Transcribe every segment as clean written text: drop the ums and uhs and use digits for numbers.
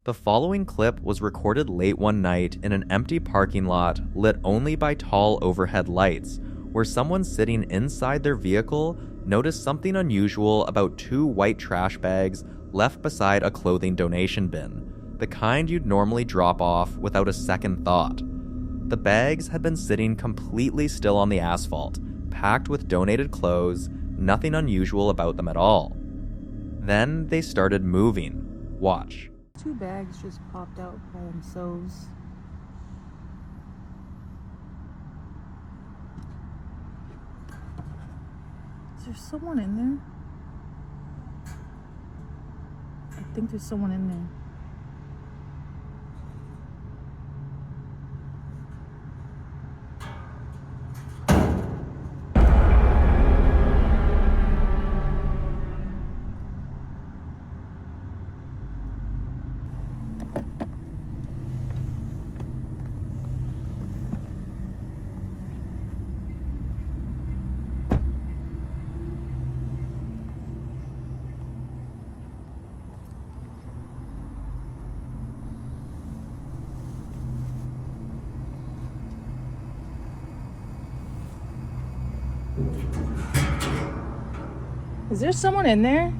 The following clip was recorded late one night in an empty parking lot lit only by tall overhead lights, where someone sitting inside their vehicle noticed something unusual about 2 white trash bags left beside a clothing donation bin, the kind you'd normally drop off without a second thought. The bags had been sitting completely still on the asphalt, packed with donated clothes, nothing unusual about them at all. Then they started moving. Watch. 2 bags just popped out by themselves. Is there someone in there? I think there's someone in there. Is there someone in there?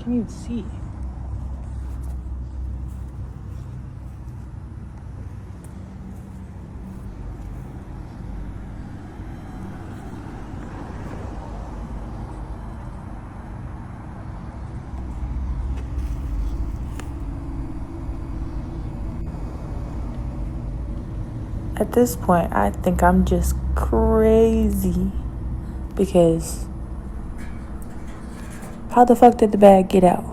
Can't even see. At this point, I think I'm just crazy, because how the fuck did the bag get out?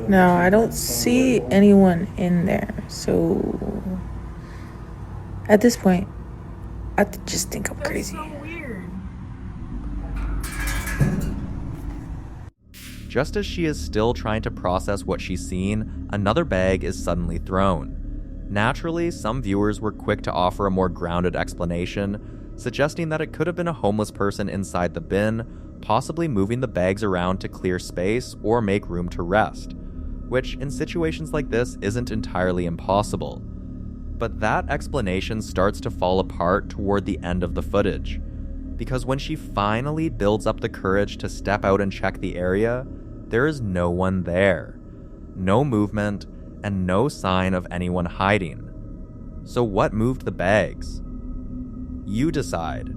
No, I don't see anyone in there. So at this point, I just think I'm crazy. That's so weird. Just as she is still trying to process what she's seen, another bag is suddenly thrown. Naturally, some viewers were quick to offer a more grounded explanation, suggesting that it could have been a homeless person inside the bin, possibly moving the bags around to clear space or make room to rest, which in situations like this isn't entirely impossible. But that explanation starts to fall apart toward the end of the footage, because when she finally builds up the courage to step out and check the area, there is no one there. No movement, and no sign of anyone hiding. So what moved the bags? You decide.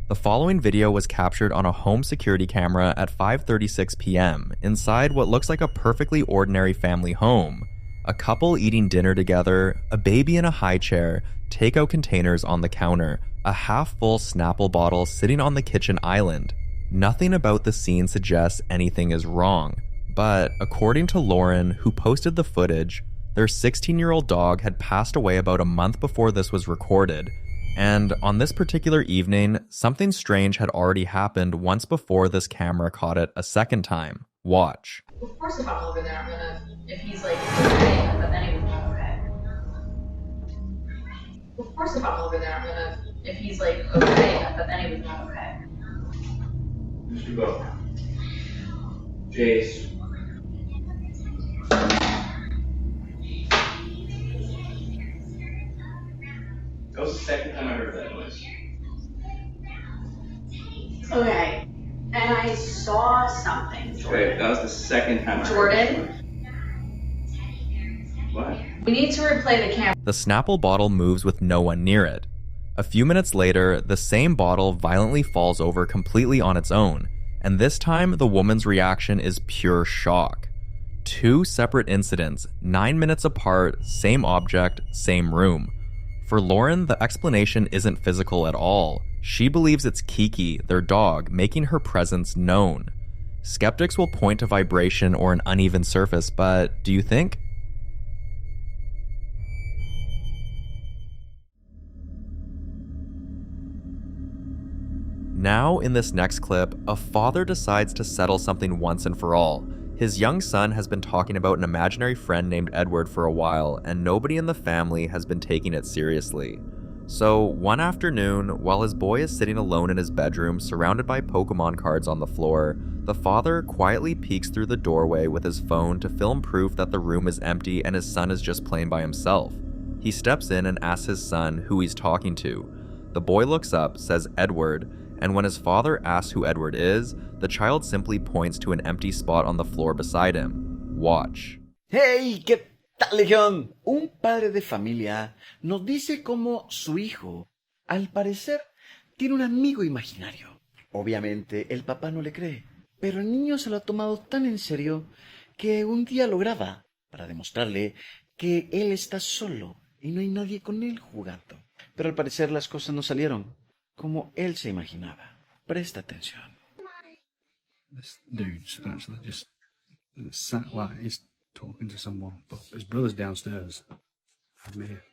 The following video was captured on a home security camera at 5:36 p.m. inside what looks like a perfectly ordinary family home. A couple eating dinner together, a baby in a high chair, takeout containers on the counter, a half-full Snapple bottle sitting on the kitchen island. Nothing about the scene suggests anything is wrong, but according to Lauren, who posted the footage, their 16-year-old dog had passed away about a month before this was recorded. And on this particular evening, something strange had already happened once before this camera caught it a second time. Watch. Of course if I'm over there, I'm gonna, if he's like, okay, but then he was not okay. Of course if I'm over there, I'm gonna, if he's like, okay, but then he was not okay. You should go. Jace. That was the second time I heard that noise. Okay, and I saw something, Jordan. Okay, that was the second time I heard Jordan? that noise. What? We need to replay the camera. The Snapple bottle moves with no one near it. A few minutes later, the same bottle violently falls over completely on its own, and this time the woman's reaction is pure shock. 2 separate incidents, 9 minutes apart, same object, same room. For Lauren, the explanation isn't physical at all. She believes it's Kiki, their dog, making her presence known. Skeptics will point to vibration or an uneven surface, but do you think? Now, in this next clip, a father decides to settle something once and for all. His young son has been talking about an imaginary friend named Edward for a while, and nobody in the family has been taking it seriously. So, one afternoon, while his boy is sitting alone in his bedroom surrounded by Pokemon cards on the floor, the father quietly peeks through the doorway with his phone to film proof that the room is empty and his son is just playing by himself. He steps in and asks his son who he's talking to. The boy looks up, says Edward, and when his father asks who Edward is, the child simply points to an empty spot on the floor beside him. Watch. ¡Hey! ¿Qué tal, Legión? Un padre de familia nos dice cómo su hijo, al parecer, tiene un amigo imaginario. Obviamente, el papá no le cree, pero el niño se lo ha tomado tan en serio que un día lo graba para demostrarle que él está solo y no hay nadie con él jugando. Pero al parecer las cosas no salieron como él se imaginaba. Presta atención. This dude's actually just sat like he's talking to someone, but his brother's downstairs. I'm here.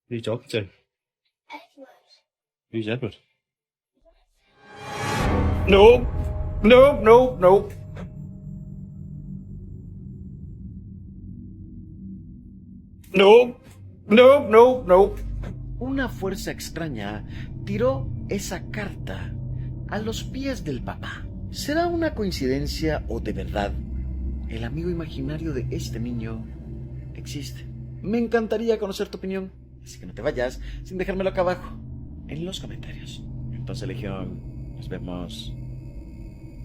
Who are you talking to? Edward. Who's Edward? No! No, no, no! No! No, no, no. Una fuerza extraña tiró esa carta a los pies del papá. ¿Será una coincidencia o de verdad el amigo imaginario de este niño existe? Me encantaría conocer tu opinión, así que no te vayas sin dejármelo acá abajo en los comentarios. Entonces, Legión, nos vemos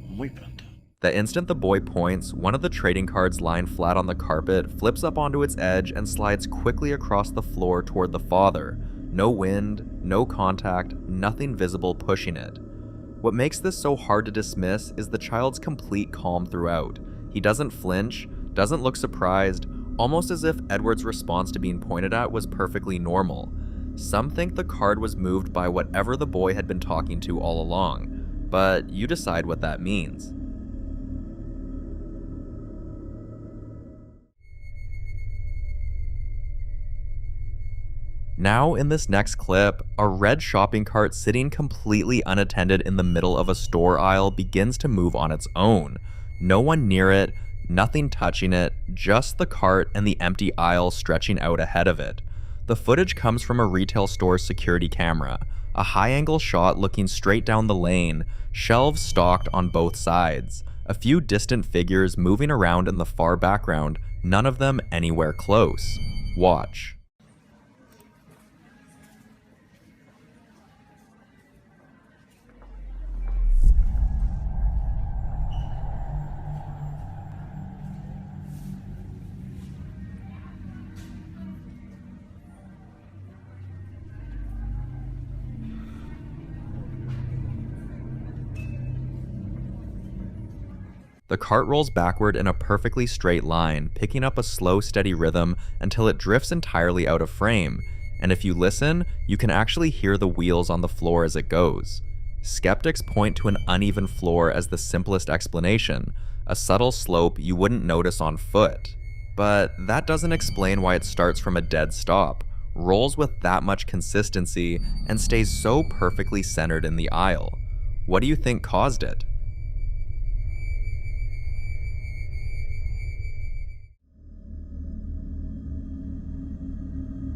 muy pronto. The instant the boy points, one of the trading cards lying flat on the carpet flips up onto its edge and slides quickly across the floor toward the father. No wind, no contact, nothing visible pushing it. What makes this so hard to dismiss is the child's complete calm throughout. He doesn't flinch, doesn't look surprised, almost as if Edward's response to being pointed at was perfectly normal. Some think the card was moved by whatever the boy had been talking to all along, but you decide what that means. Now, in this next clip, a red shopping cart sitting completely unattended in the middle of a store aisle begins to move on its own. No one near it, nothing touching it, just the cart and the empty aisle stretching out ahead of it. The footage comes from a retail store's security camera, a high-angle shot looking straight down the lane, shelves stocked on both sides, a few distant figures moving around in the far background, none of them anywhere close. Watch. The cart rolls backward in a perfectly straight line, picking up a slow, steady rhythm until it drifts entirely out of frame, and if you listen, you can actually hear the wheels on the floor as it goes. Skeptics point to an uneven floor as the simplest explanation, a subtle slope you wouldn't notice on foot. But that doesn't explain why it starts from a dead stop, rolls with that much consistency, and stays so perfectly centered in the aisle. What do you think caused it?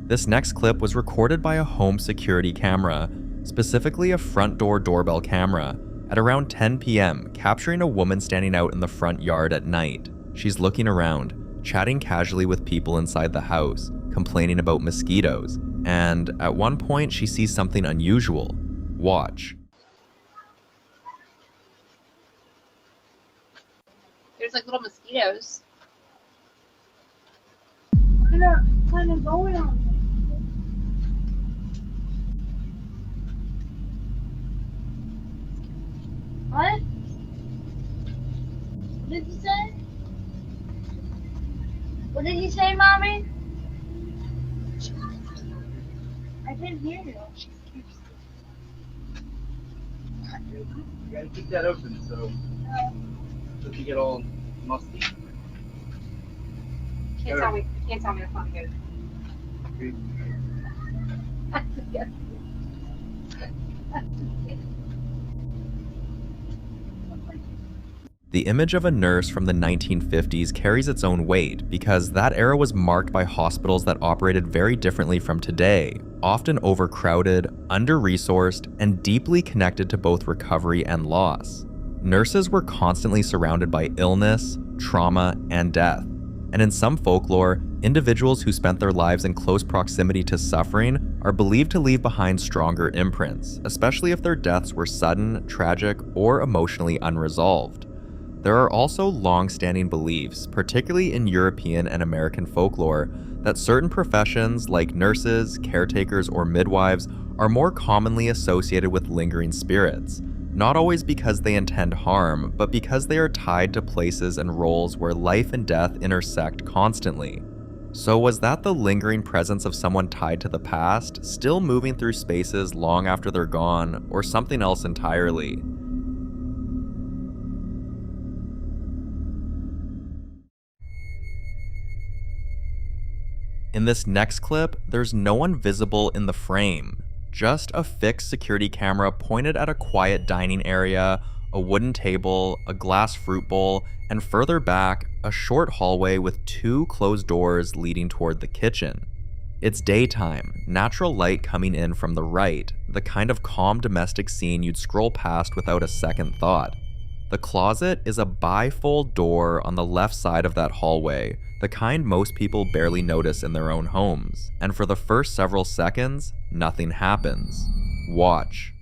This next clip was recorded by a home security camera, specifically a front door doorbell camera, at around 10 p.m., capturing a woman standing out in the front yard at night. She's looking around, chatting casually with people inside the house, complaining about mosquitoes, and at one point she sees something unusual. Watch. There's like little mosquitoes. What are kind of going on? What? What did you say? What did you say, Mommy? I didn't hear you. You gotta keep that open so it doesn't get all musty. Can't tell me the phone goes. The image of a nurse from the 1950s carries its own weight because that era was marked by hospitals that operated very differently from today, often overcrowded, under-resourced, and deeply connected to both recovery and loss. Nurses were constantly surrounded by illness, trauma, and death. And in some folklore, individuals who spent their lives in close proximity to suffering are believed to leave behind stronger imprints, especially if their deaths were sudden, tragic, or emotionally unresolved. There are also long-standing beliefs, particularly in European and American folklore, that certain professions like nurses, caretakers, or midwives are more commonly associated with lingering spirits, not always because they intend harm, but because they are tied to places and roles where life and death intersect constantly. So was that the lingering presence of someone tied to the past, still moving through spaces long after they're gone, or something else entirely? In this next clip, there's no one visible in the frame, just a fixed security camera pointed at a quiet dining area, a wooden table, a glass fruit bowl, and further back, a short hallway with two closed doors leading toward the kitchen. It's daytime, natural light coming in from the right, the kind of calm domestic scene you'd scroll past without a second thought. The closet is a bifold door on the left side of that hallway, the kind most people barely notice in their own homes, and for the first several seconds, nothing happens. Watch.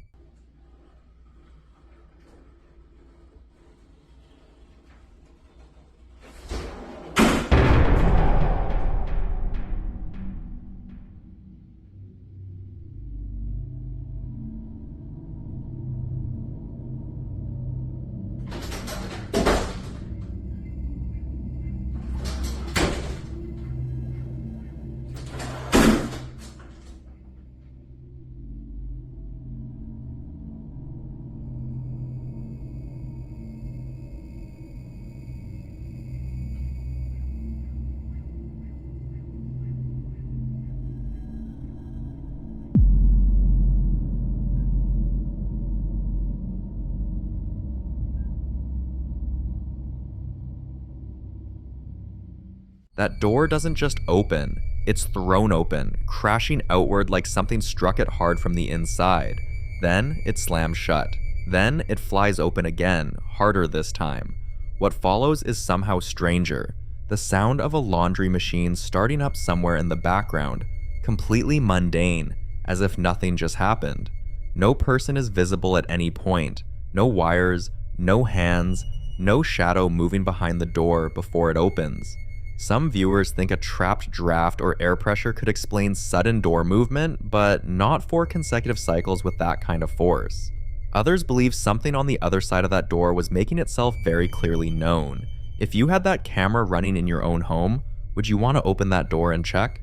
That door doesn't just open, it's thrown open, crashing outward like something struck it hard from the inside. Then it slams shut. Then it flies open again, harder this time. What follows is somehow stranger. The sound of a laundry machine starting up somewhere in the background, completely mundane, as if nothing just happened. No person is visible at any point, no wires, no hands, no shadow moving behind the door before it opens. Some viewers think a trapped draft or air pressure could explain sudden door movement, but not 4 consecutive cycles with that kind of force. Others believe something on the other side of that door was making itself very clearly known. If you had that camera running in your own home, would you want to open that door and check?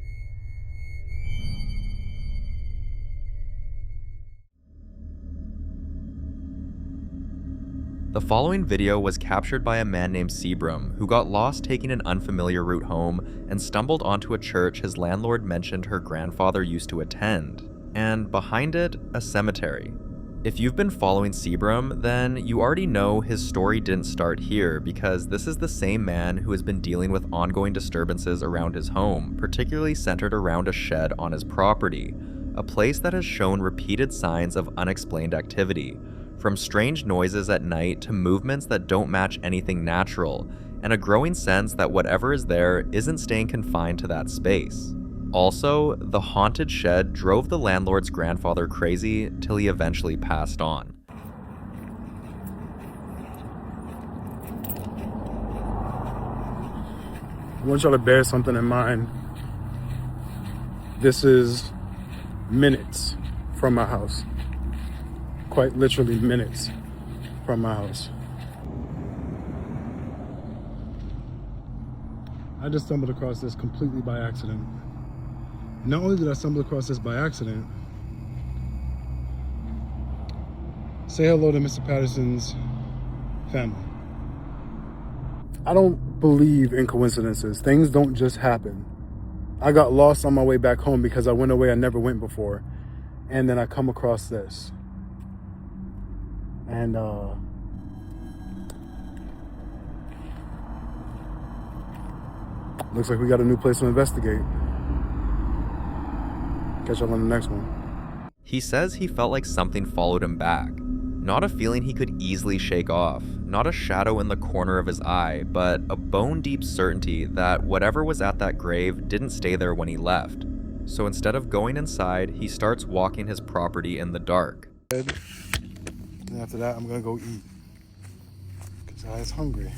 The following video was captured by a man named Seabram, who got lost taking an unfamiliar route home and stumbled onto a church his landlord mentioned her grandfather used to attend, and behind it, a cemetery. If you've been following Seabram, then you already know his story didn't start here, because this is the same man who has been dealing with ongoing disturbances around his home, particularly centered around a shed on his property, a place that has shown repeated signs of unexplained activity, from strange noises at night to movements that don't match anything natural, and a growing sense that whatever is there isn't staying confined to that space. Also, the haunted shed drove the landlord's grandfather crazy till he eventually passed on. I want y'all to bear something in mind. This is minutes from my house. Quite literally minutes from my house. I just stumbled across this completely by accident. Not only did I stumble across this by accident, say hello to Mr. Patterson's family. I don't believe in coincidences. Things don't just happen. I got lost on my way back home because I went away I never went before. And then I come across this. And looks like we got a new place to investigate. Catch y'all on the next one. He says he felt like something followed him back. Not a feeling he could easily shake off, not a shadow in the corner of his eye, but a bone-deep certainty that whatever was at that grave didn't stay there when he left. So instead of going inside, he starts walking his property in the dark. And after that, I'm gonna go eat, because I was hungry.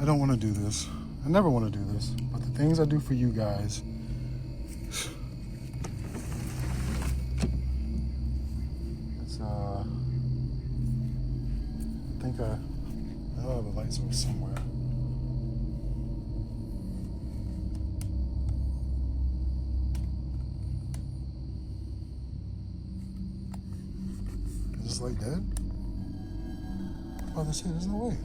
I don't want to do this. I never want to do this. But the things I do for you guys. It's I think I know I have a light source somewhere. Is this light dead? I'm about to say, there's no way.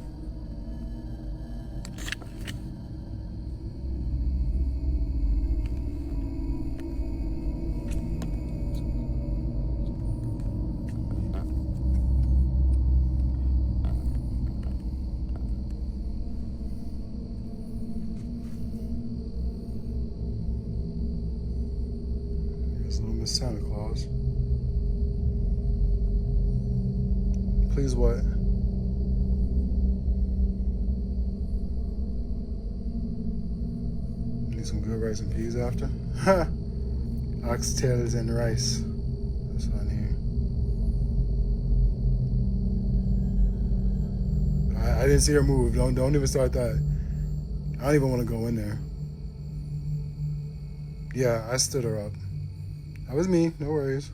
Santa Claus. Please what? Need some good rice and peas after? Ha! Oxtails and rice. That's what I need. I didn't see her move. Don't even start that. I don't even want to go in there. Yeah, I stood her up. That was me, no worries.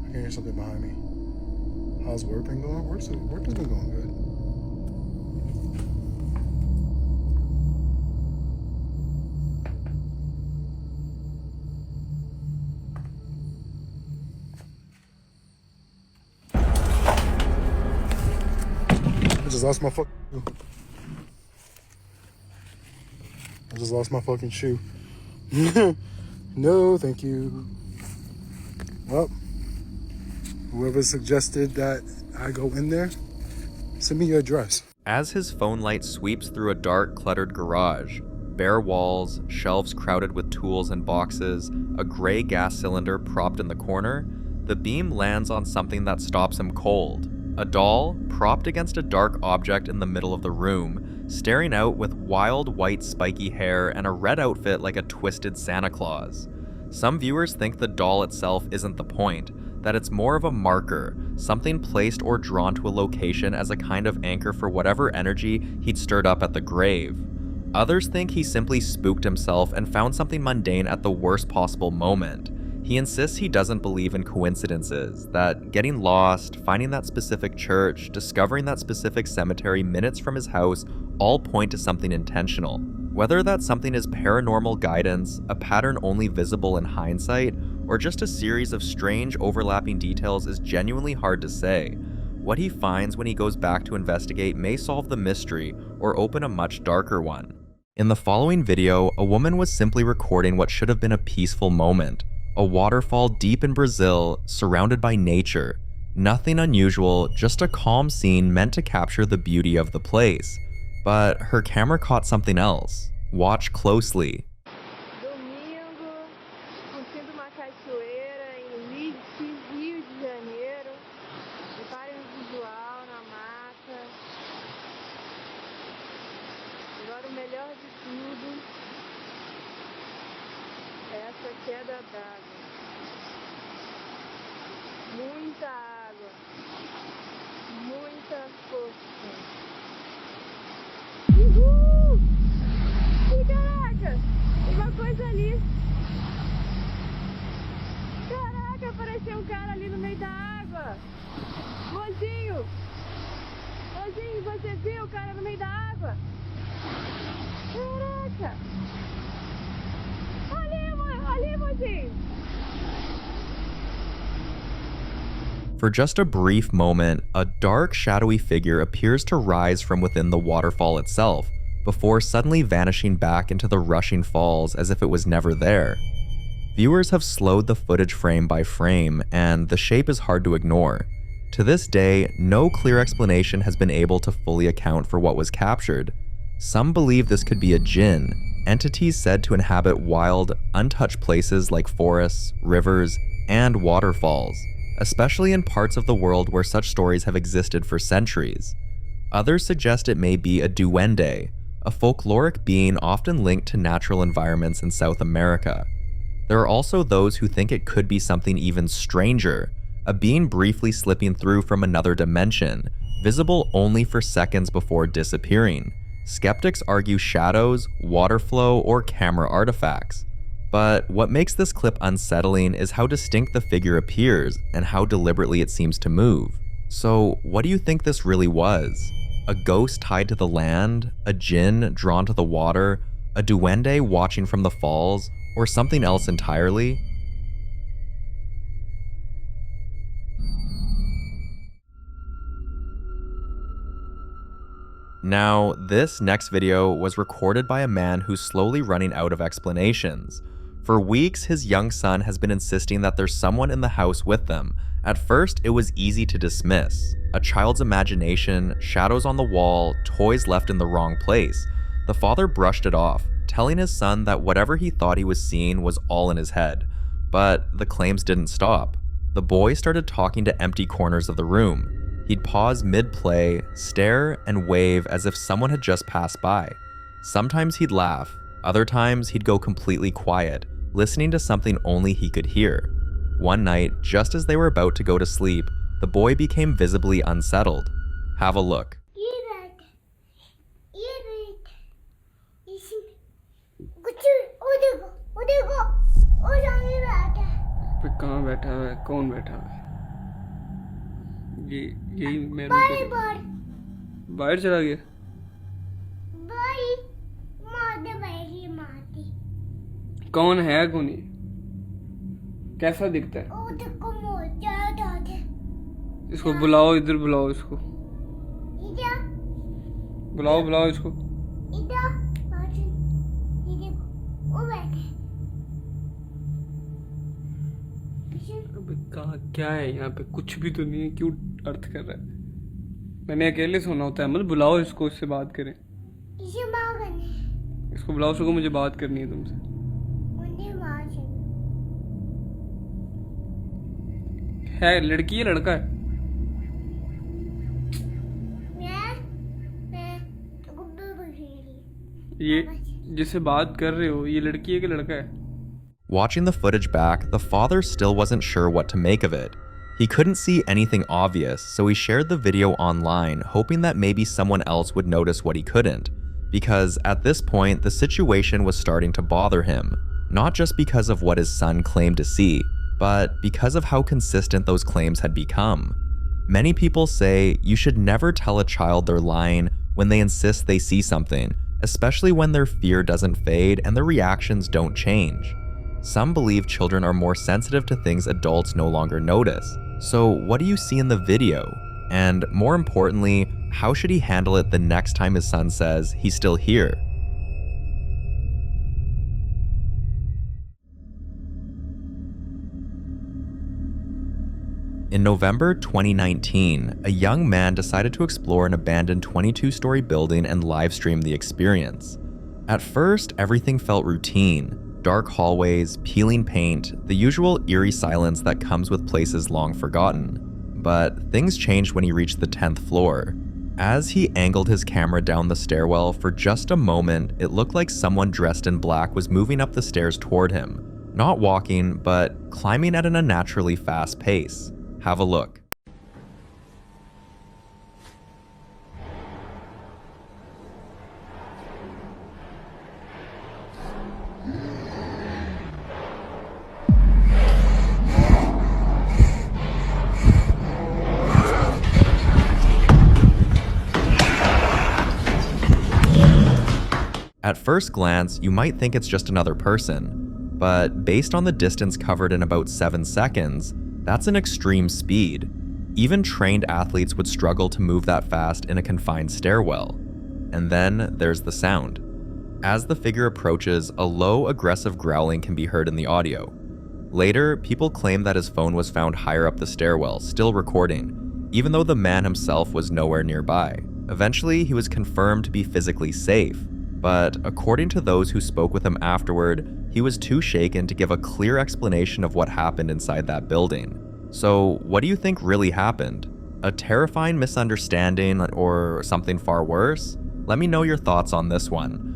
I can hear something behind me. How's work been going? Work has been going good. I just lost my fucking shoe. No, thank you. Well, whoever suggested that I go in there, send me your address. As his phone light sweeps through a dark, cluttered garage, bare walls, shelves crowded with tools and boxes, a gray gas cylinder propped in the corner, the beam lands on something that stops him cold. A doll, propped against a dark object in the middle of the room, staring out with wild white spiky hair and a red outfit like a twisted Santa Claus. Some viewers think the doll itself isn't the point, that it's more of a marker, something placed or drawn to a location as a kind of anchor for whatever energy he'd stirred up at the grave. Others think he simply spooked himself and found something mundane at the worst possible moment. He insists he doesn't believe in coincidences, that getting lost, finding that specific church, discovering that specific cemetery minutes from his house all point to something intentional. Whether that something is paranormal guidance, a pattern only visible in hindsight, or just a series of strange overlapping details is genuinely hard to say. What he finds when he goes back to investigate may solve the mystery or open a much darker one. In the following video, a woman was simply recording what should have been a peaceful moment. A waterfall deep in Brazil, surrounded by nature. Nothing unusual, just a calm scene meant to capture the beauty of the place. But her camera caught something else. Watch closely. Domingo, curtindo uma cachoeira em Leeds, Rio de Janeiro. Reparem o visual na mata. Agora o melhor de tudo é essa queda d'água. Muita água. Caraca, uma coisa ali. Caraca, apareceu um cara ali no meio da água. Mozinho, mozinho, você viu o cara no meio da água? Caraca. Ali, mozinho. For just a brief moment, a dark, shadowy figure appears to rise from within the waterfall itself, before suddenly vanishing back into the rushing falls as if it was never there. Viewers have slowed the footage frame by frame, and the shape is hard to ignore. To this day, no clear explanation has been able to fully account for what was captured. Some believe this could be a jinn, entities said to inhabit wild, untouched places like forests, rivers, and waterfalls, especially in parts of the world where such stories have existed for centuries. Others suggest it may be a duende, a folkloric being often linked to natural environments in South America. There are also those who think it could be something even stranger, a being briefly slipping through from another dimension, visible only for seconds before disappearing. Skeptics argue shadows, water flow, or camera artifacts. But what makes this clip unsettling is how distinct the figure appears and how deliberately it seems to move. So, what do you think this really was? A ghost tied to the land? A jinn drawn to the water? A duende watching from the falls? Or something else entirely? Now, this next video was recorded by a man who's slowly running out of explanations. For weeks, his young son has been insisting that there's someone in the house with them. At first, it was easy to dismiss. A child's imagination, shadows on the wall, toys left in the wrong place. The father brushed it off, telling his son that whatever he thought he was seeing was all in his head. But the claims didn't stop. The boy started talking to empty corners of the room. He'd pause mid-play, stare, and wave as if someone had just passed by. Sometimes he'd laugh, other times he'd go completely quiet, listening to something only he could hear. One night, just as they were about to go to sleep, the boy became visibly unsettled. Have a look. कहाँ बैठा हुआ है कौन बैठा हुआ है ये यही मैं बाहर चला गया कौन है कौन ये कैसा दिखता है इसको बुलाओ इधर बुलाओ इसको बुलाओ इसको कहा क्या है यहाँ पे कुछ भी तो नहीं है क्यों अर्थ कर रहा है मैंने अकेले सोना होता है मत बुलाओ इसको इससे बात करें इसको बुलाओ इसको मुझे बात करनी है तुमसे है लड़की है लड़का है ये जिससे बात कर रहे हो ये लड़की है कि लड़का है Watching the footage back, the father still wasn't sure what to make of it. He couldn't see anything obvious, so he shared the video online, hoping that maybe someone else would notice what he couldn't. Because at this point, the situation was starting to bother him, not just because of what his son claimed to see, but because of how consistent those claims had become. Many people say you should never tell a child they're lying when they insist they see something, especially when their fear doesn't fade and their reactions don't change. Some believe children are more sensitive to things adults no longer notice. So what do you see in the video? And more importantly, how should he handle it the next time his son says he's still here? In November 2019, a young man decided to explore an abandoned 22-story building and livestream the experience. At first, everything felt routine. Dark hallways, peeling paint, the usual eerie silence that comes with places long forgotten. But things changed when he reached the 10th floor. As he angled his camera down the stairwell for just a moment, it looked like someone dressed in black was moving up the stairs toward him. Not walking, but climbing at an unnaturally fast pace. Have a look. At first glance, you might think it's just another person, but based on the distance covered in about 7 seconds, that's an extreme speed. Even trained athletes would struggle to move that fast in a confined stairwell. And then there's the sound. As the figure approaches, a low, aggressive growling can be heard in the audio. Later, people claim that his phone was found higher up the stairwell, still recording, even though the man himself was nowhere nearby. Eventually, he was confirmed to be physically safe, but according to those who spoke with him afterward, he was too shaken to give a clear explanation of what happened inside that building. So, what do you think really happened? A terrifying misunderstanding or something far worse? Let me know your thoughts on this one.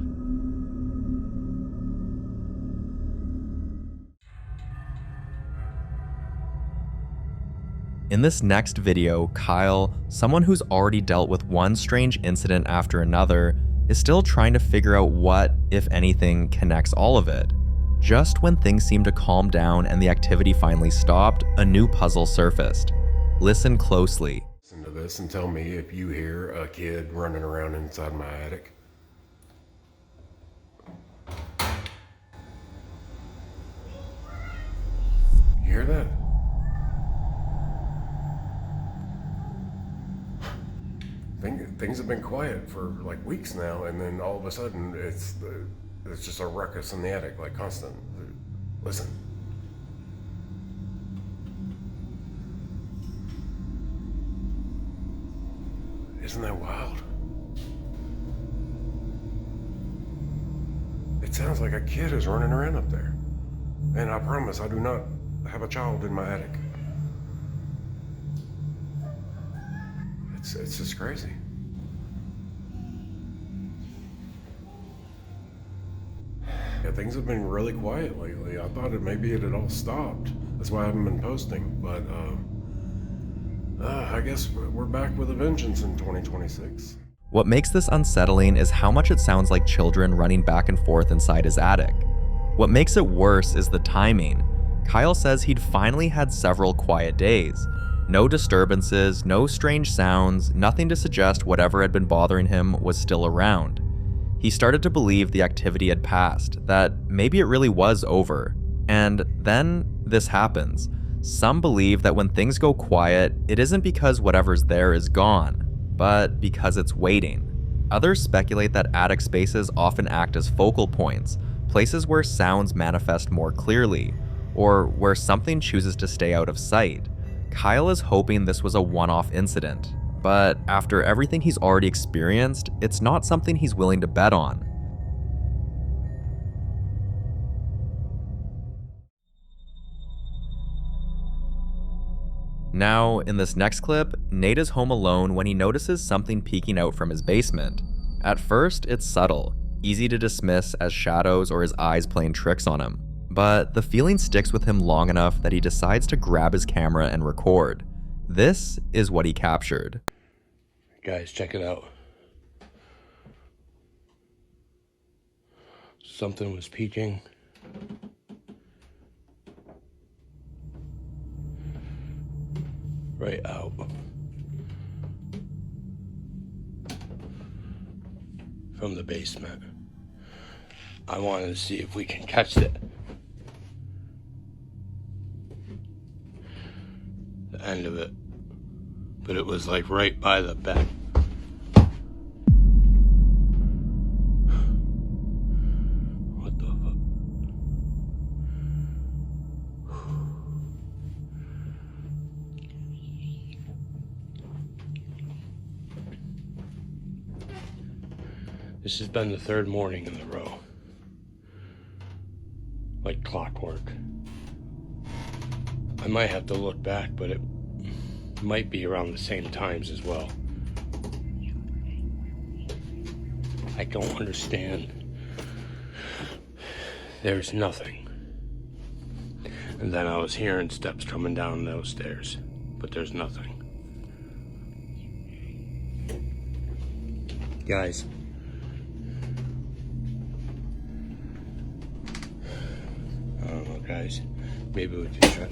In this next video, Kyle, someone who's already dealt with one strange incident after another, is still trying to figure out what, if anything, connects all of it. Just when things seemed to calm down and the activity finally stopped, a new puzzle surfaced. Listen closely. Listen to this and tell me if you hear a kid running around inside my attic. You hear that? Things have been quiet for like weeks now, and then all of a sudden it's just a ruckus in the attic, like constant. Listen. Isn't that wild? It sounds like a kid is running around up there. And I promise I do not have a child in my attic. It's just crazy. Yeah, things have been really quiet lately. I thought maybe it had all stopped. That's why I haven't been posting. But I guess we're back with a vengeance in 2026. What makes this unsettling is how much it sounds like children running back and forth inside his attic. What makes it worse is the timing. Kyle says he'd finally had several quiet days. No disturbances, no strange sounds, nothing to suggest whatever had been bothering him was still around. He started to believe the activity had passed, that maybe it really was over. And then this happens. Some believe that when things go quiet, it isn't because whatever's there is gone, but because it's waiting. Others speculate that attic spaces often act as focal points, places where sounds manifest more clearly, or where something chooses to stay out of sight. Kyle is hoping this was a one-off incident, but after everything he's already experienced, it's not something he's willing to bet on. Now, in this next clip, Nate is home alone when he notices something peeking out from his basement. At first, it's subtle, easy to dismiss as shadows or his eyes playing tricks on him. But the feeling sticks with him long enough that he decides to grab his camera and record. This is what he captured. Guys, check it out. Something was peeking. Right out. From the basement. I wanted to see if we can catch it. The end of it. But it was like right by the bed. What the fuck? This has been the third morning in a row. Like clockwork. I might have to look back, but it might be around the same times as well. I don't understand. There's nothing. And then I was hearing steps coming down those stairs, but there's nothing. Guys. I don't know, guys. Maybe we can try.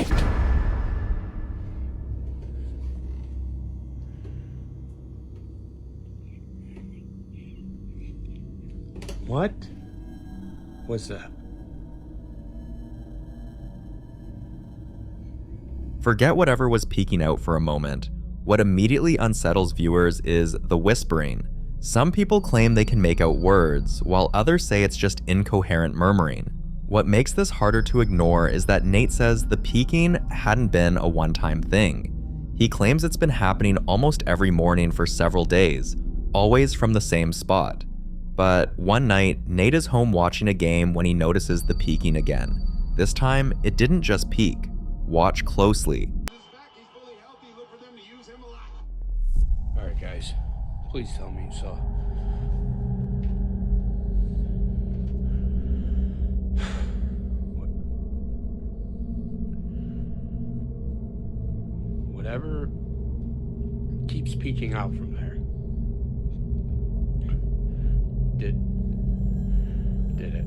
What was that? Forget whatever was peeking out for a moment. What immediately unsettles viewers is the whispering. Some people claim they can make out words, while others say it's just incoherent murmuring. What makes this harder to ignore is that Nate says the peeking hadn't been a one-time thing. He claims it's been happening almost every morning for several days, always from the same spot. But one night, Nate is home watching a game when he notices the peeking again. This time, it didn't just peek. Watch closely. Alright guys, please tell me you saw. Whatever keeps peeking out from there. Did it?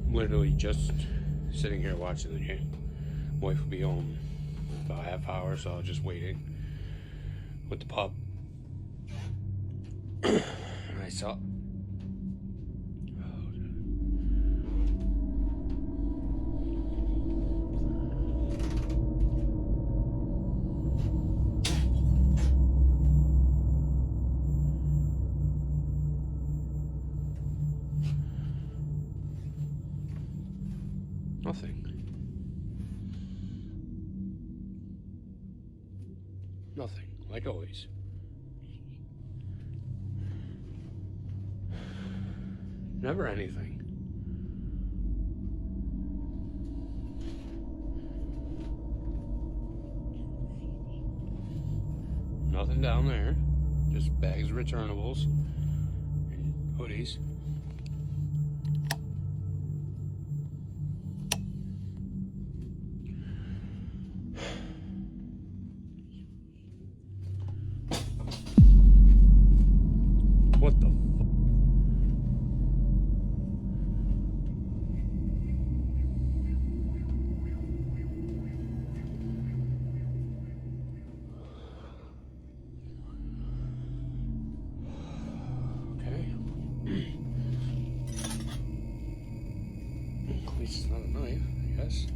I'm literally just sitting here watching the game. Wife will be home in about a half hour, so I was just waiting with the pup. And I saw. Nothing. Nothing, like always. Never anything. Nothing down there. Just bags of returnables and hoodies. What the okay. At least it's not a knife, I guess.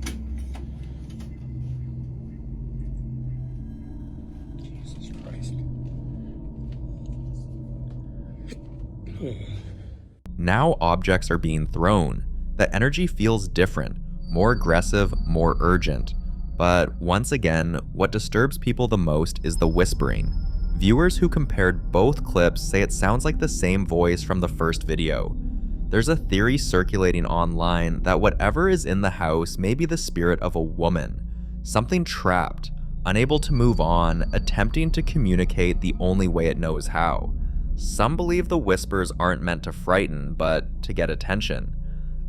Jesus Christ. Now objects are being thrown. The energy feels different, more aggressive, more urgent. But once again, what disturbs people the most is the whispering. Viewers who compared both clips say it sounds like the same voice from the first video. There's a theory circulating online that whatever is in the house may be the spirit of a woman, something trapped, unable to move on, attempting to communicate the only way it knows how. Some believe the whispers aren't meant to frighten, but to get attention.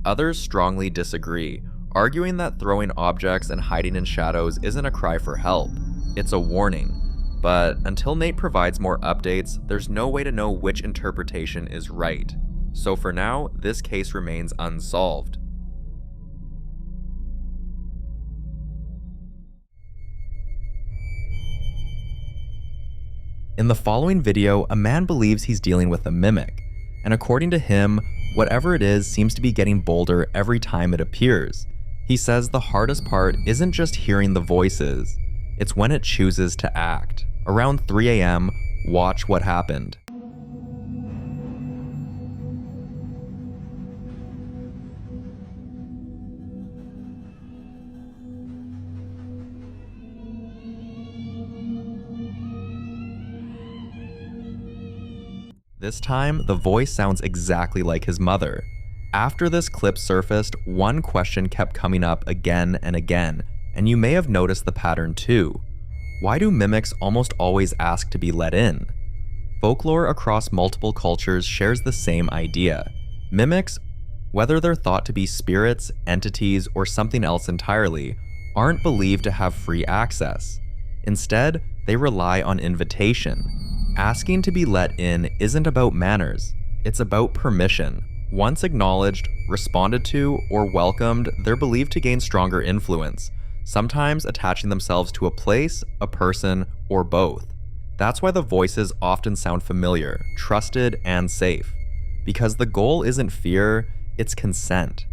Others strongly disagree, arguing that throwing objects and hiding in shadows isn't a cry for help. It's a warning. But until Nate provides more updates, there's no way to know which interpretation is right. So for now, this case remains unsolved. In the following video, a man believes he's dealing with a mimic, and according to him, whatever it is seems to be getting bolder every time it appears. He says the hardest part isn't just hearing the voices, it's when it chooses to act. Around 3 a.m., watch what happened. This time, the voice sounds exactly like his mother. After this clip surfaced, one question kept coming up again and again, and you may have noticed the pattern too. Why do mimics almost always ask to be let in? Folklore across multiple cultures shares the same idea. Mimics, whether they're thought to be spirits, entities, or something else entirely, aren't believed to have free access. Instead, they rely on invitation. Asking to be let in isn't about manners, it's about permission. Once acknowledged, responded to, or welcomed, they're believed to gain stronger influence, sometimes attaching themselves to a place, a person, or both. That's why the voices often sound familiar, trusted, and safe. because the goal isn't fear, it's consent.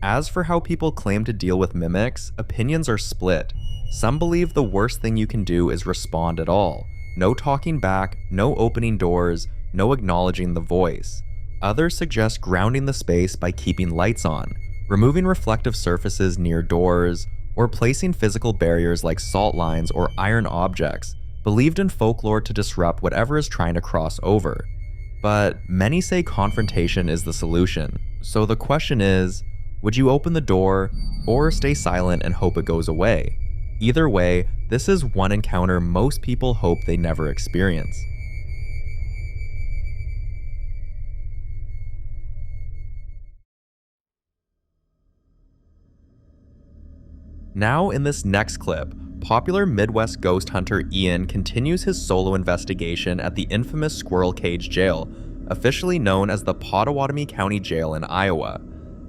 As for how people claim to deal with mimics, opinions are split. Some believe the worst thing you can do is respond at all. No talking back, no opening doors, no acknowledging the voice. Others suggest grounding the space by keeping lights on, removing reflective surfaces near doors, or placing physical barriers like salt lines or iron objects, believed in folklore to disrupt whatever is trying to cross over. But many say confrontation is the solution. So the question is, would you open the door or stay silent and hope it goes away? Either way, this is one encounter most people hope they never experience. Now in this next clip, popular Midwest ghost hunter Ian continues his solo investigation at the infamous Squirrel Cage Jail, officially known as the Pottawatomie County Jail in Iowa.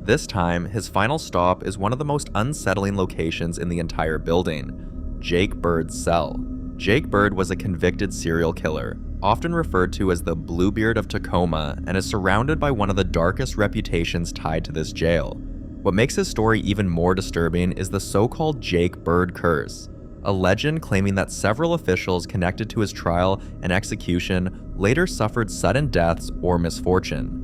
This time, his final stop is one of the most unsettling locations in the entire building, Jake Bird's cell. Jake Bird was a convicted serial killer, often referred to as the Bluebeard of Tacoma, and is surrounded by one of the darkest reputations tied to this jail. What makes his story even more disturbing is the so-called Jake Bird curse, a legend claiming that several officials connected to his trial and execution later suffered sudden deaths or misfortune.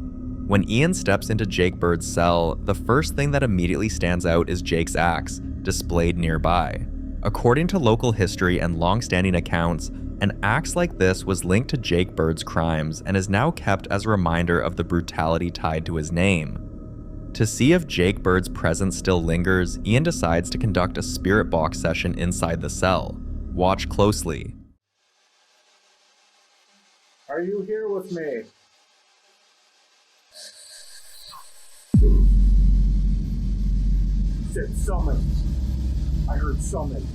When Ian steps into Jake Bird's cell, the first thing that immediately stands out is Jake's axe, displayed nearby. According to local history and long-standing accounts, an axe like this was linked to Jake Bird's crimes and is now kept as a reminder of the brutality tied to his name. To see if Jake Bird's presence still lingers, Ian decides to conduct a spirit box session inside the cell. Watch closely. Are you here with me? Said summon. I heard summon.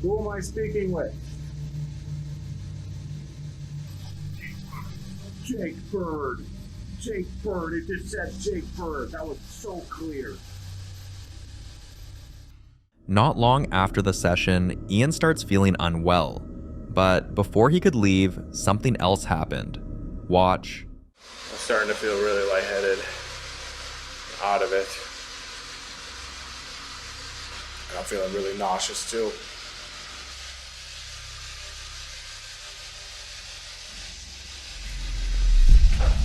Who am I speaking with? Jake Bird. Jake Bird. It just said Jake Bird. That was so clear. Not long after the session, Ian starts feeling unwell. But before he could leave, something else happened. Watch. I'm starting to feel really lightheaded. Out of it. And I'm feeling really nauseous too.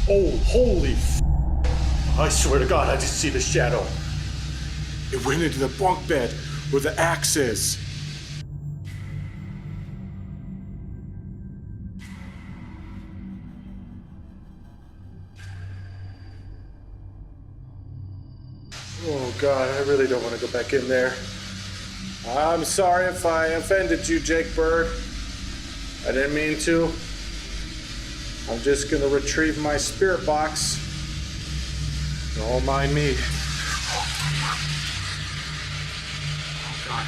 Oh, holy f***. I swear to God, I just see the shadow. It went into the bunk bed where the axe is. Oh God, I really don't want to go back in there. I'm sorry if I offended you, Jake Bird. I didn't mean to. I'm just gonna retrieve my spirit box. Don't mind me. Oh God.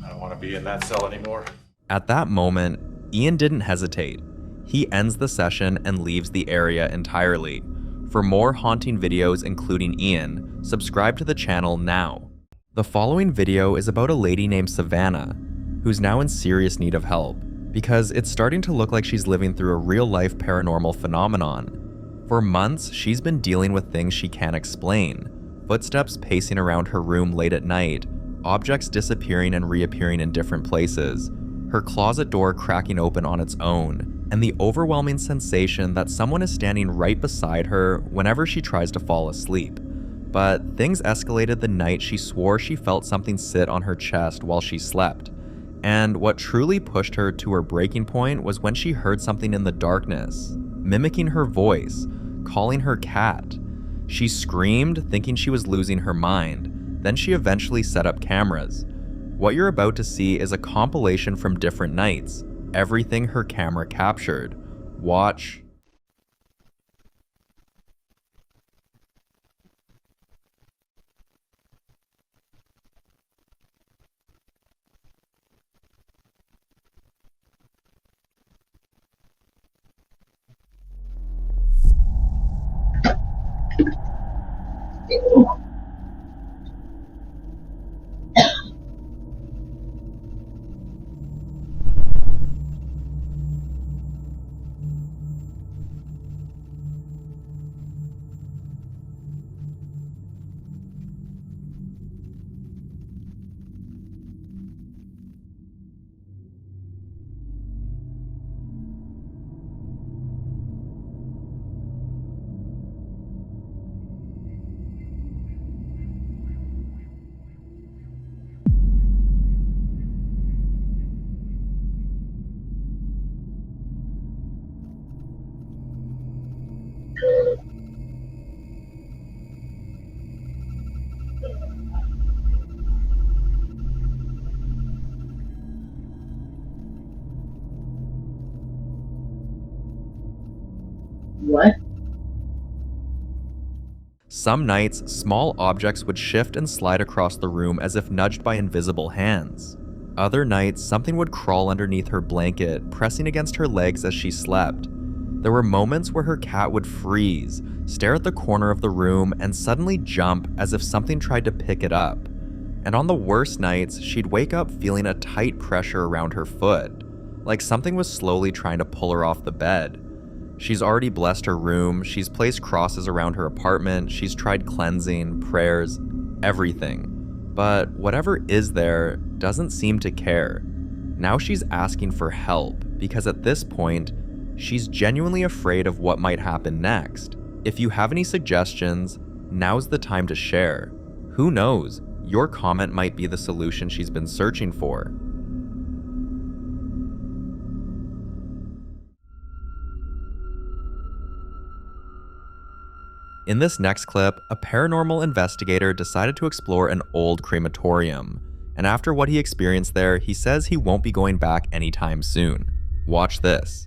I don't want to be in that cell anymore. At that moment, Ian didn't hesitate. He ends the session and leaves the area entirely. For more haunting videos including Ian, subscribe to the channel now. The following video is about a lady named Savannah, who's now in serious need of help, because it's starting to look like she's living through a real-life paranormal phenomenon. For months, she's been dealing with things she can't explain. Footsteps pacing around her room late at night, objects disappearing and reappearing in different places, her closet door cracking open on its own, and the overwhelming sensation that someone is standing right beside her whenever she tries to fall asleep. But things escalated the night she swore she felt something sit on her chest while she slept. And what truly pushed her to her breaking point was when she heard something in the darkness, mimicking her voice, calling her cat. She screamed, thinking she was losing her mind. Then she eventually set up cameras. What you're about to see is a compilation from different nights, everything her camera captured. Watch. What? Some nights, small objects would shift and slide across the room as if nudged by invisible hands. Other nights, something would crawl underneath her blanket, pressing against her legs as she slept. There were moments where her cat would freeze, stare at the corner of the room, and suddenly jump as if something tried to pick it up. And on the worst nights, she'd wake up feeling a tight pressure around her foot, like something was slowly trying to pull her off the bed. She's already blessed her room, she's placed crosses around her apartment, she's tried cleansing, prayers, everything. But whatever is there doesn't seem to care. Now she's asking for help, because at this point, she's genuinely afraid of what might happen next. If you have any suggestions, now's the time to share. Who knows, your comment might be the solution she's been searching for. In this next clip, a paranormal investigator decided to explore an old crematorium, and after what he experienced there, he says he won't be going back anytime soon. Watch this.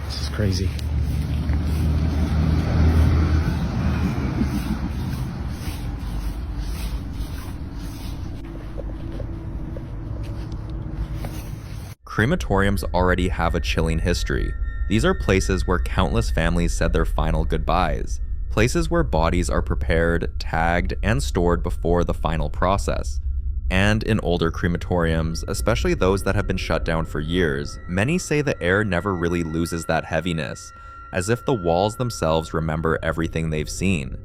This is crazy. Crematoriums already have a chilling history. These are places where countless families said their final goodbyes. Places where bodies are prepared, tagged, and stored before the final process. And in older crematoriums, especially those that have been shut down for years, many say the air never really loses that heaviness, as if the walls themselves remember everything they've seen.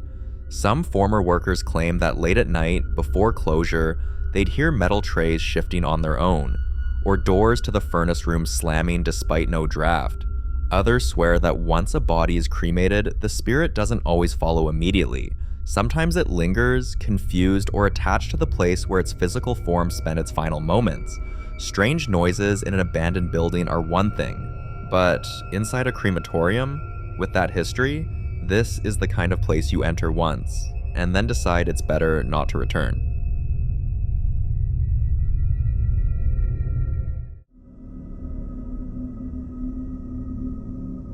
Some former workers claim that late at night, before closure, they'd hear metal trays shifting on their own, or doors to the furnace room slamming despite no draft. Others swear that once a body is cremated, the spirit doesn't always follow immediately. Sometimes it lingers, confused, or attached to the place where its physical form spent its final moments. Strange noises in an abandoned building are one thing, but inside a crematorium, with that history, this is the kind of place you enter once, and then decide it's better not to return.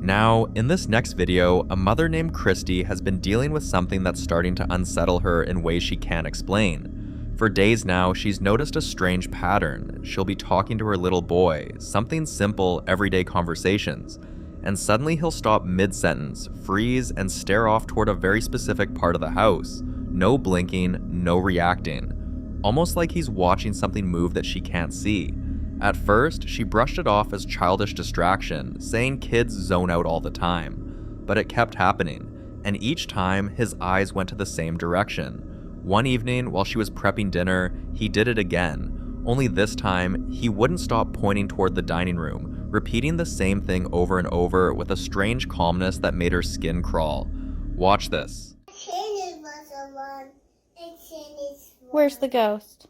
Now, in this next video, a mother named Christy has been dealing with something that's starting to unsettle her in ways she can't explain. For days now, she's noticed a strange pattern. She'll be talking to her little boy, something simple, everyday conversations, and suddenly he'll stop mid-sentence, freeze, and stare off toward a very specific part of the house. No blinking, no reacting. almost like he's watching something move that she can't see. At first, she brushed it off as childish distraction, saying kids zone out all the time. But it kept happening, and each time his eyes went to the same direction. One evening, while she was prepping dinner, he did it again, only this time, he wouldn't stop pointing toward the dining room, repeating the same thing over and over with a strange calmness that made her skin crawl. Watch this. Where's the ghost?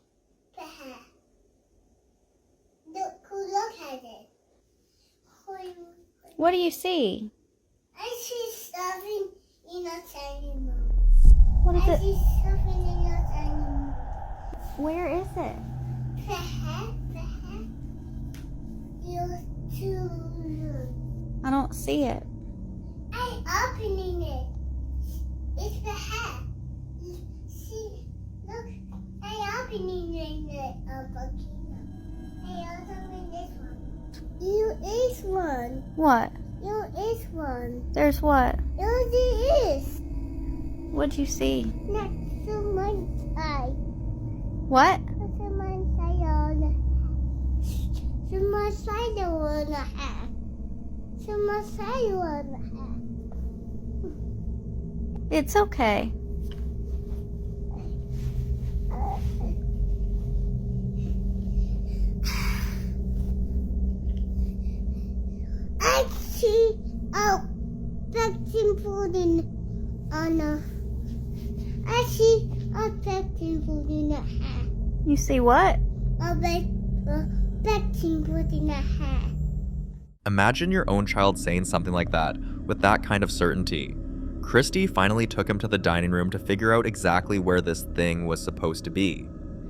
Look at it. What do you see? I see something in a tiny room. What is I it? see something in a tiny room. Where is it? Perhaps. You're too rude. I don't see it. I'm opening it. It's the hat. See, look, I'm opening it. Volcano. Hey, I'll open this one. You is one. What? You is one. There's what? You is. What'd you see? Not so much eye. What? So much eye on. So much eye on the hat. So much eye on the hat. It's okay. I see a vaccine pudding on a. I see a vaccine pudding in a hat. You see what? A vaccine pudding in a hat. Imagine your own child saying something like that, with that kind of certainty. Christy finally took him to the dining room to figure out exactly where this thing was supposed to be.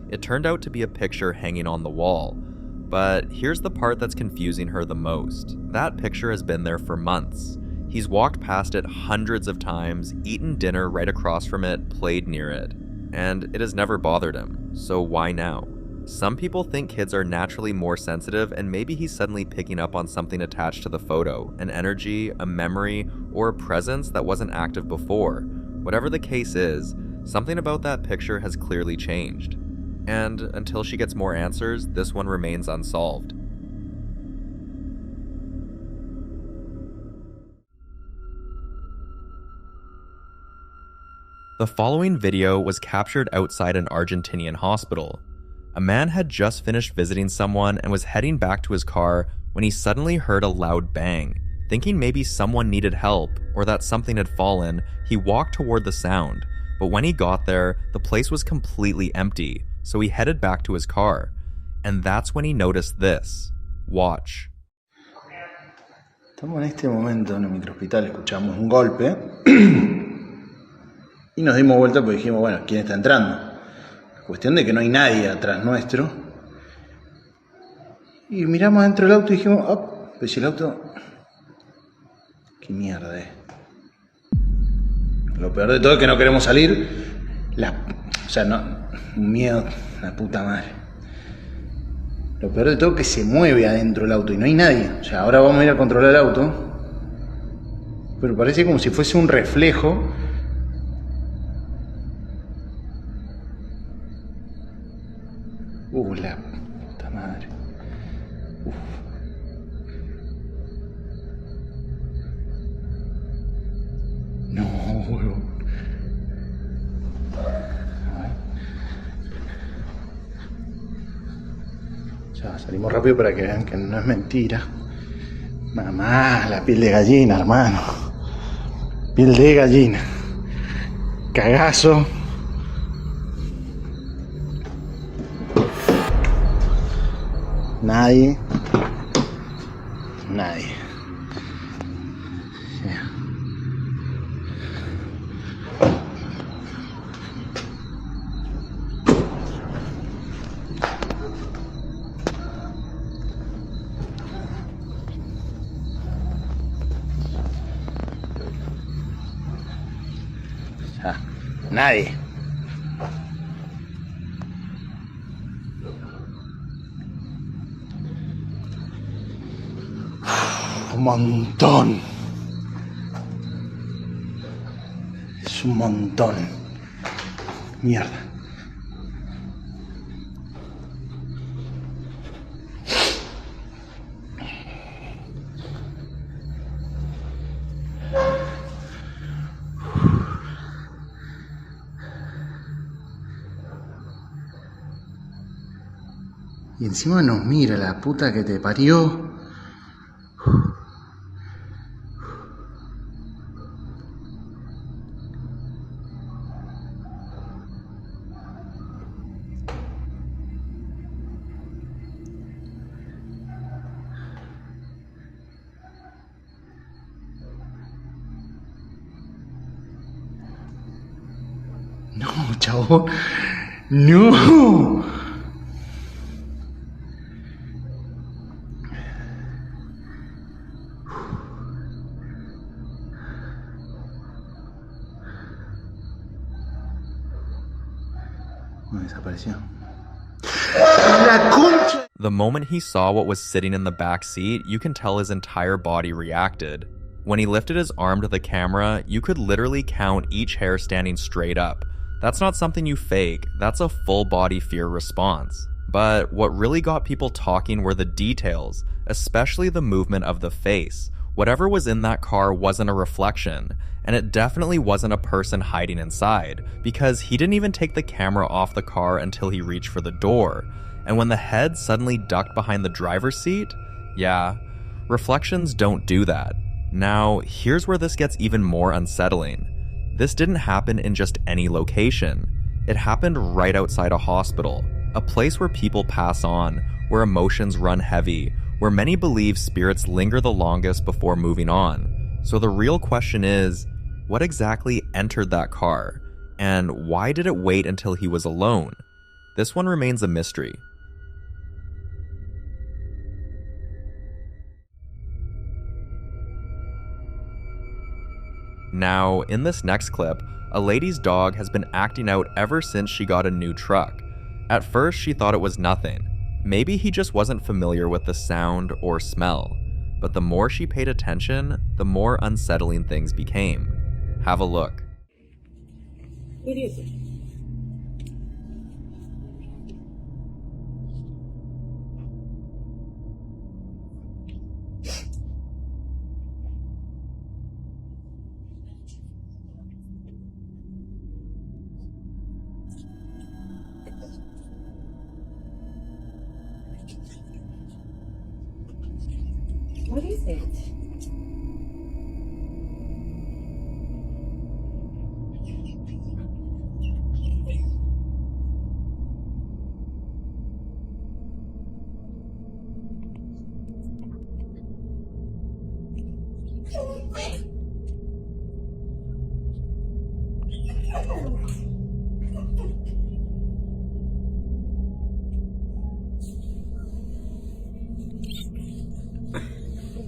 It turned out to be a picture hanging on the wall. But here's the part that's confusing her the most. That picture has been there for months. He's walked past it hundreds of times, eaten dinner right across from it, played near it. And it has never bothered him, so why now? Some people think kids are naturally more sensitive, and maybe he's suddenly picking up on something attached to the photo, an energy, a memory, or a presence that wasn't active before. Whatever the case is, something about that picture has clearly changed. And until she gets more answers, this one remains unsolved. The following video was captured outside an Argentinian hospital. A man had just finished visiting someone and was heading back to his car when he suddenly heard a loud bang. Thinking maybe someone needed help or that something had fallen, he walked toward the sound. But when he got there, the place was completely empty, so he headed back to his car. And that's when he noticed this. Watch. Estamos en este momento en el microhospital, escuchamos un golpe y nos dimos vuelta porque dijimos, bueno, ¿quién está entrando? Cuestión de que no hay nadie atrás nuestro. Y miramos dentro del auto y dijimos, oh, pues si el auto... ¿Qué mierda es? Lo peor de todo es que no queremos salir. O sea, no... Un miedo, la puta madre. Lo peor de todo es que se mueve adentro del auto y no hay nadie. O sea, ahora vamos a ir a controlar el auto. Pero parece como si fuese un reflejo. La puta madre. No, huevo. Ya, salimos rápido para que vean que no es mentira. Mamá, la piel de gallina, hermano. Piel de gallina. Cagazo. Nadie. Nadie. Un montón. Es un montón. Mierda. Y encima nos mira la puta que te parió. No, chabón. No. Desapareció. La concha. The moment he saw what was sitting in the back seat, you can tell his entire body reacted. When he lifted his arm to the camera, you could literally count each hair standing straight up. That's not something you fake, that's a full body fear response. But what really got people talking were the details, especially the movement of the face. Whatever was in that car wasn't a reflection, and it definitely wasn't a person hiding inside, because he didn't even take the camera off the car until he reached for the door. And when the head suddenly ducked behind the driver's seat, yeah, reflections don't do that. Now, here's where this gets even more unsettling. This didn't happen in just any location. It happened right outside a hospital, a place where people pass on, where emotions run heavy, where many believe spirits linger the longest before moving on. So the real question is, what exactly entered that car? And why did it wait until he was alone? This one remains a mystery. Now, in this next clip, a lady's dog has been acting out ever since she got a new truck. At first, she thought it was nothing. Maybe he just wasn't familiar with the sound or smell. But the more she paid attention, the more unsettling things became. Have a look. What is it? What is it?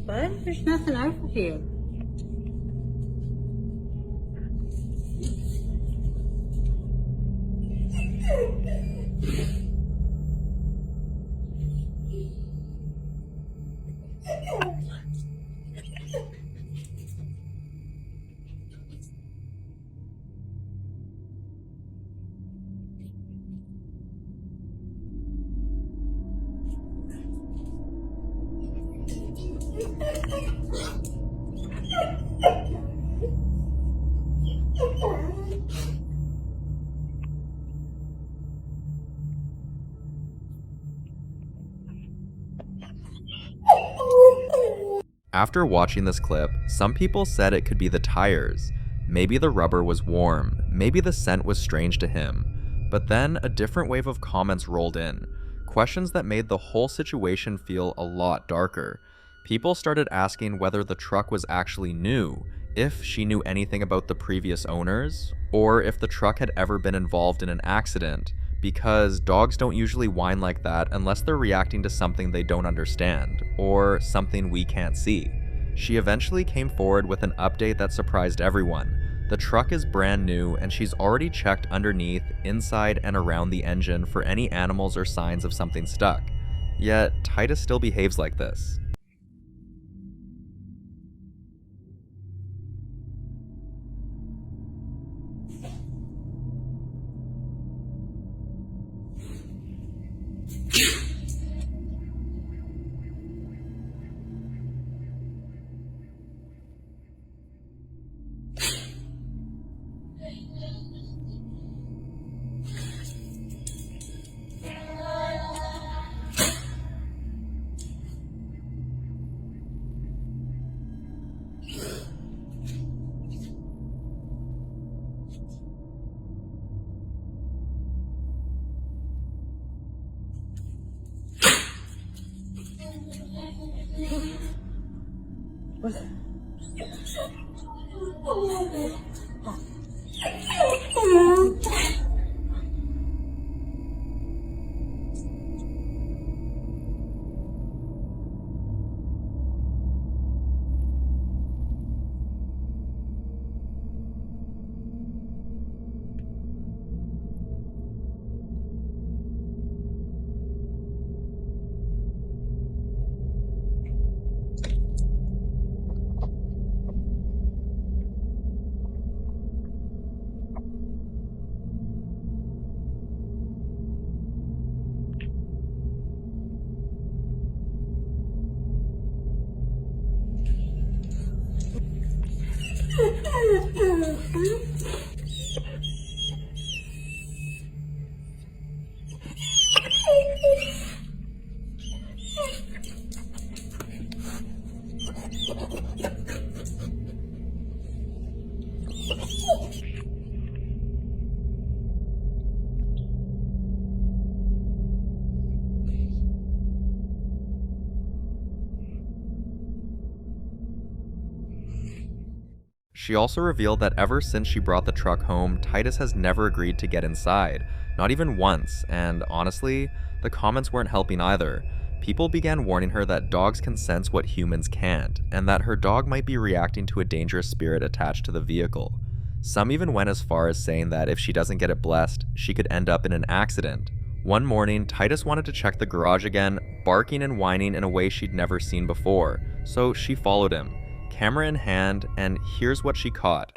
But there's nothing over here. After watching this clip, some people said it could be the tires. Maybe the rubber was warm, maybe the scent was strange to him. But then a different wave of comments rolled in, questions that made the whole situation feel a lot darker. People started asking whether the truck was actually new, if she knew anything about the previous owners, or if the truck had ever been involved in an accident, because dogs don't usually whine like that unless they're reacting to something they don't understand, or something we can't see. She eventually came forward with an update that surprised everyone. The truck is brand new, and she's already checked underneath, inside, and around the engine for any animals or signs of something stuck. Yet, Titus still behaves like this. She also revealed that ever since she brought the truck home, Titus has never agreed to get inside, not even once, and honestly, the comments weren't helping either. People began warning her that dogs can sense what humans can't, and that her dog might be reacting to a dangerous spirit attached to the vehicle. Some even went as far as saying that if she doesn't get it blessed, she could end up in an accident. One morning, Titus wanted to check the garage again, barking and whining in a way she'd never seen before, so she followed him, camera in hand, and here's what she caught.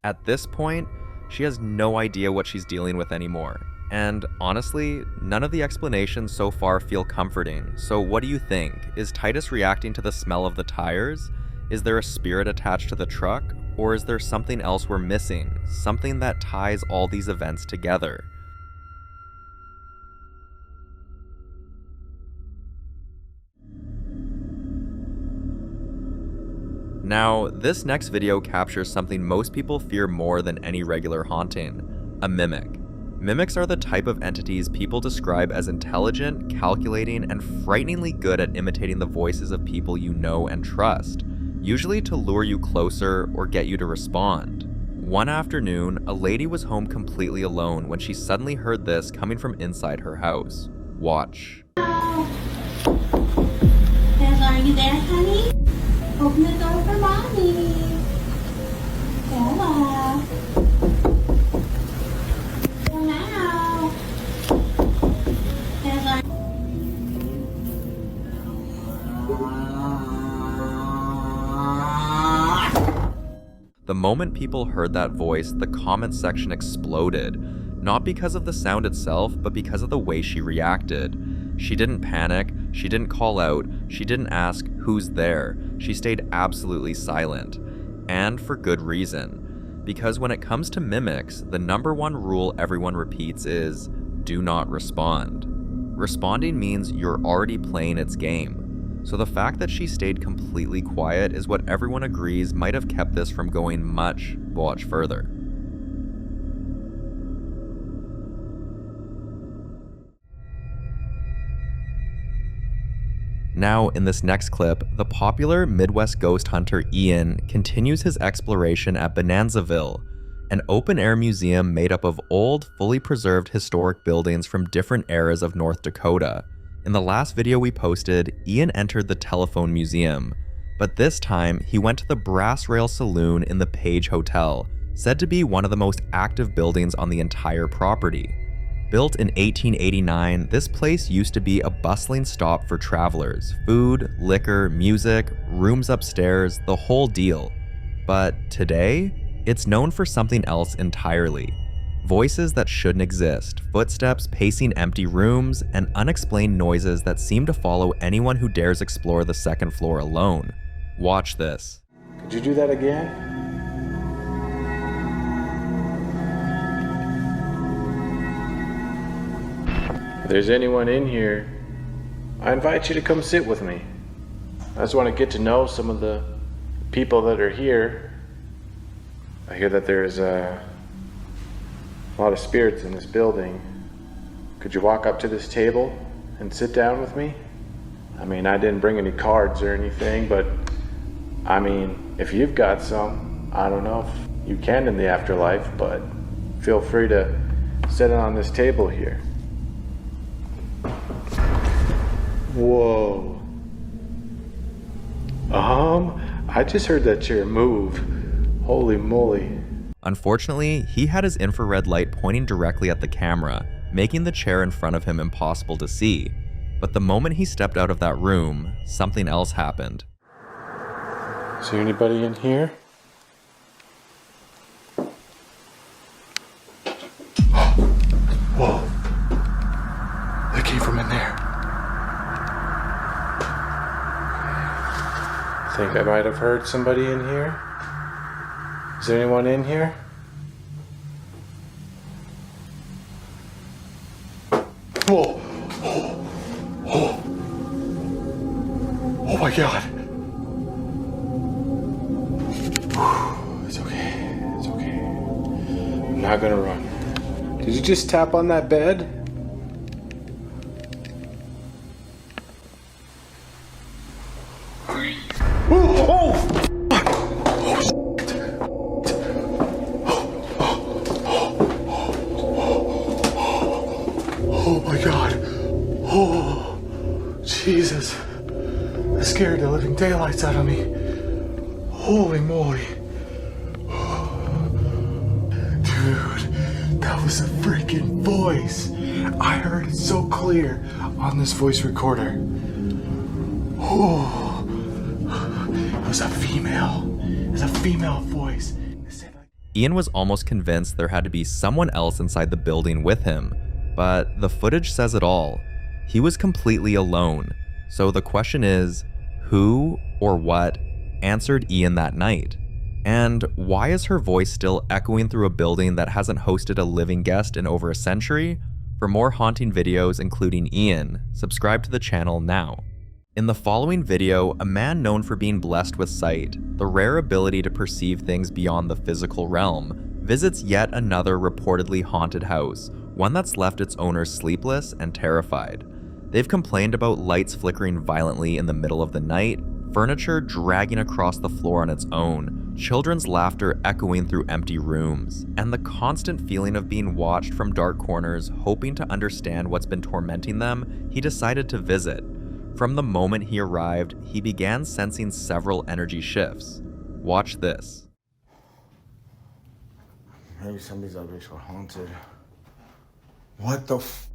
At this point, she has no idea what she's dealing with anymore. And honestly, none of the explanations so far feel comforting. So what do you think? Is Titus reacting to the smell of the tires? Is there a spirit attached to the truck? Or is there something else we're missing? Something that ties all these events together? Now, this next video captures something most people fear more than any regular haunting: a mimic. Mimics are the type of entities people describe as intelligent, calculating, and frighteningly good at imitating the voices of people you know and trust, usually to lure you closer or get you to respond. One afternoon, a lady was home completely alone when she suddenly heard this coming from inside her house. Watch. Are you there, honey? Open the door for mommy. Bella. Come out. Bella. The moment people heard that voice, the comment section exploded. Not because of the sound itself, but because of the way she reacted. She didn't panic, she didn't call out, she didn't ask who's there. She stayed absolutely silent. And for good reason. Because when it comes to mimics, the #1 rule everyone repeats is, do not respond. Responding means you're already playing its game. So the fact that she stayed completely quiet is what everyone agrees might have kept this from going much further. Now, in this next clip, the popular Midwest ghost hunter Ian continues his exploration at Bonanzaville, an open-air museum made up of old, fully preserved historic buildings from different eras of North Dakota. In the last video we posted, Ian entered the Telephone Museum, but this time he went to the Brass Rail Saloon in the Page Hotel, said to be one of the most active buildings on the entire property. Built in 1889, this place used to be a bustling stop for travelers. Food, liquor, music, rooms upstairs, the whole deal. But today, it's known for something else entirely. Voices that shouldn't exist, footsteps pacing empty rooms, and unexplained noises that seem to follow anyone who dares explore the second floor alone. Watch this. Could you do that again? If there's anyone in here, I invite you to come sit with me. I just want to get to know some of the people that are here. I hear that there's a lot of spirits in this building. Could you walk up to this table and sit down with me? I mean, I didn't bring any cards or anything, but I mean, if you've got some, I don't know if you can in the afterlife, but feel free to sit on this table here. Whoa. I just heard that chair move. Holy moly. Unfortunately, he had his infrared light pointing directly at the camera, making the chair in front of him impossible to see. But the moment he stepped out of that room, something else happened. Is there anybody in here? Whoa. That came from in there. I think I might have heard somebody in here. Is there anyone in here? Whoa! Oh my God! It's okay. It's okay. I'm not gonna run. Did you just tap on that bed? Jesus, that scared the living daylights out of me. Holy moly. Dude, that was a freaking voice. I heard it so clear on this voice recorder. Oh, it was a female. It was a female voice. Ian was almost convinced there had to be someone else inside the building with him, but the footage says it all. He was completely alone, so the question is, who or what answered Ian that night? And why is her voice still echoing through a building that hasn't hosted a living guest in over a century? For more haunting videos including Ian, subscribe to the channel now. In the following video, a man known for being blessed with sight, the rare ability to perceive things beyond the physical realm, visits yet another reportedly haunted house, one that's left its owners sleepless and terrified. They've complained about lights flickering violently in the middle of the night, furniture dragging across the floor on its own, children's laughter echoing through empty rooms, and the constant feeling of being watched from dark corners. Hoping to understand what's been tormenting them, he decided to visit. From the moment he arrived, he began sensing several energy shifts. Watch this. Maybe some of these objects were haunted. What the f?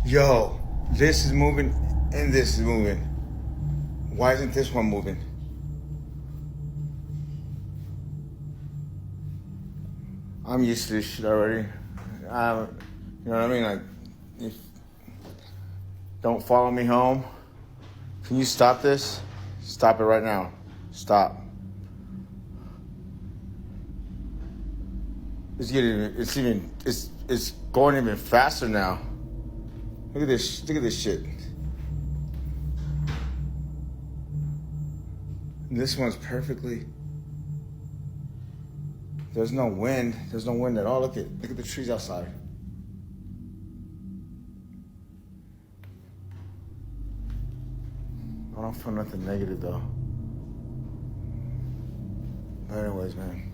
Yo, this is moving and this is moving. Why isn't this one moving? I'm used to this shit already. You know what I mean? Like, if don't follow me home. Can you stop this? Stop it right now. Stop. It's going even faster now. Look at this shit. This one's perfectly. There's no wind. There's no wind at all. Look at the trees outside. I don't feel nothing negative though. But anyways, man.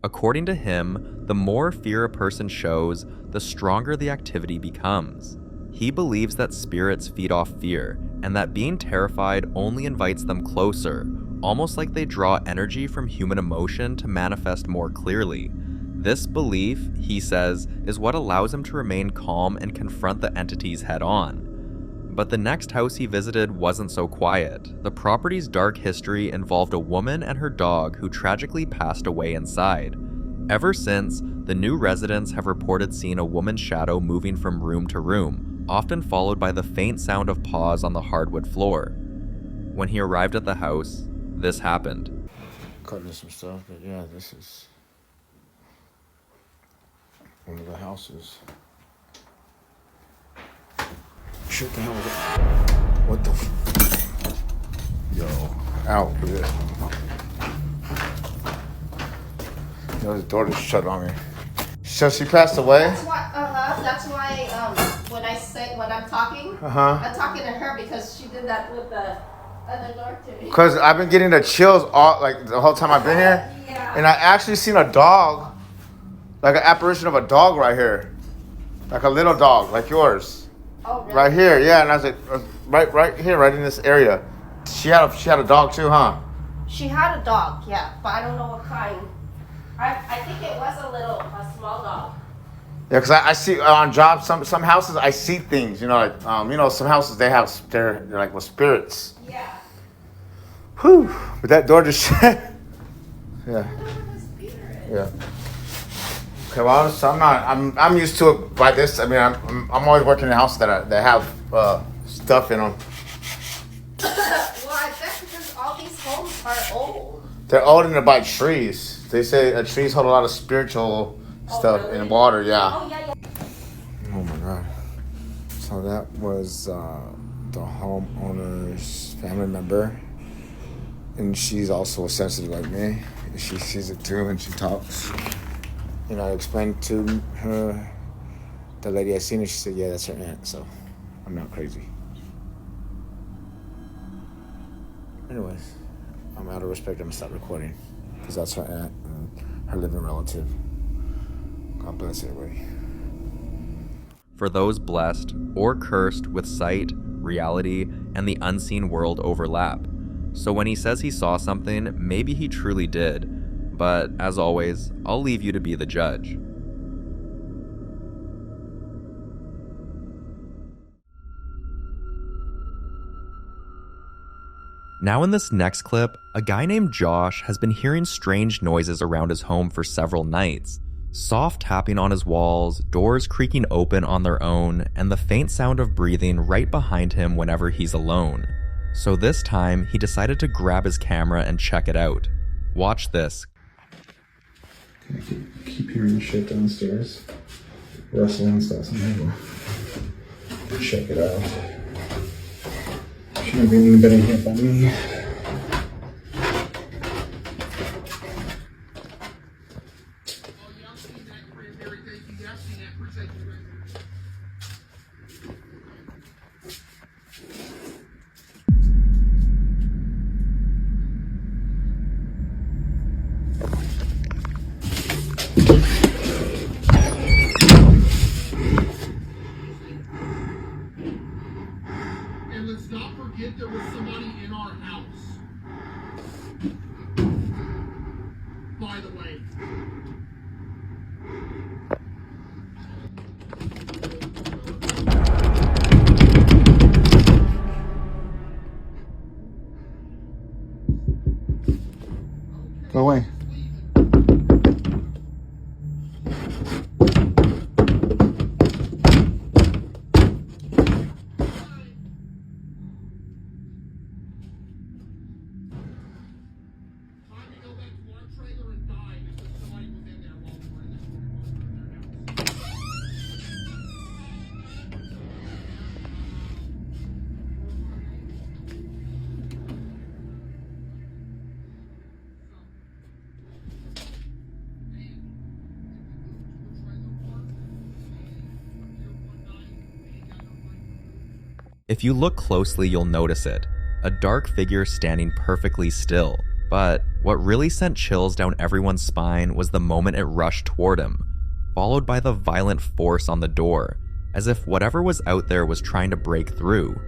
According to him, the more fear a person shows, the stronger the activity becomes. He believes that spirits feed off fear, and that being terrified only invites them closer, almost like they draw energy from human emotion to manifest more clearly. This belief, he says, is what allows him to remain calm and confront the entities head-on. But the next house he visited wasn't so quiet. The property's dark history involved a woman and her dog who tragically passed away inside. Ever since, the new residents have reported seeing a woman's shadow moving from room to room, often followed by the faint sound of paws on the hardwood floor. When he arrived at the house, this happened. Cutting some stuff, but yeah, this is one of the houses. Shit, the hell was it? What the f? Yo, out with it. Yo, the door just shut on me. So she passed away? That's why when I'm talking, I'm talking to her because she did that with the other door to me. Because I've been getting the chills all, like, the whole time I've been here. Yeah. And I actually seen a dog, like an apparition of a dog right here. Like a little dog, like yours. Oh, really? Right here, yeah, and I was like, right here, right in this area. She had a dog too, huh? She had a dog, yeah, but I don't know what kind. I think it was a small dog. Yeah, because I see on jobs, some houses I see things, you know, like some houses they're like with spirits. Yeah. Whew, but that door just yeah. Yeah. Okay, well, I'm used to it by this. I mean, I'm always working in houses that have stuff in them. Well, I guess because all these homes are old. They're old and they're by trees. They say trees hold a lot of spiritual stuff in water. Yeah. Oh yeah. Oh my God. So that was the homeowner's family member, and she's also sensitive like me. She sees it too, and she talks. You know, I explained to her, the lady I seen her, she said, yeah, that's her aunt, so I'm not crazy. Anyways, I'm out of respect, I'm gonna stop recording, because that's her aunt and her living relative. God bless everybody. For those blessed or cursed with sight, reality, and the unseen world overlap. So when he says he saw something, maybe he truly did. But, as always, I'll leave you to be the judge. Now in this next clip, a guy named Josh has been hearing strange noises around his home for several nights. Soft tapping on his walls, doors creaking open on their own, and the faint sound of breathing right behind him whenever he's alone. So this time, he decided to grab his camera and check it out. Watch this. I keep hearing shit downstairs. Rustling stuff. So maybe we'll check it out. Should have been better here by me. And let's not forget there was somebody in our house. By the way. Go away. If you look closely, you'll notice it. A dark figure standing perfectly still. But what really sent chills down everyone's spine was the moment it rushed toward him, followed by the violent force on the door, as if whatever was out there was trying to break through.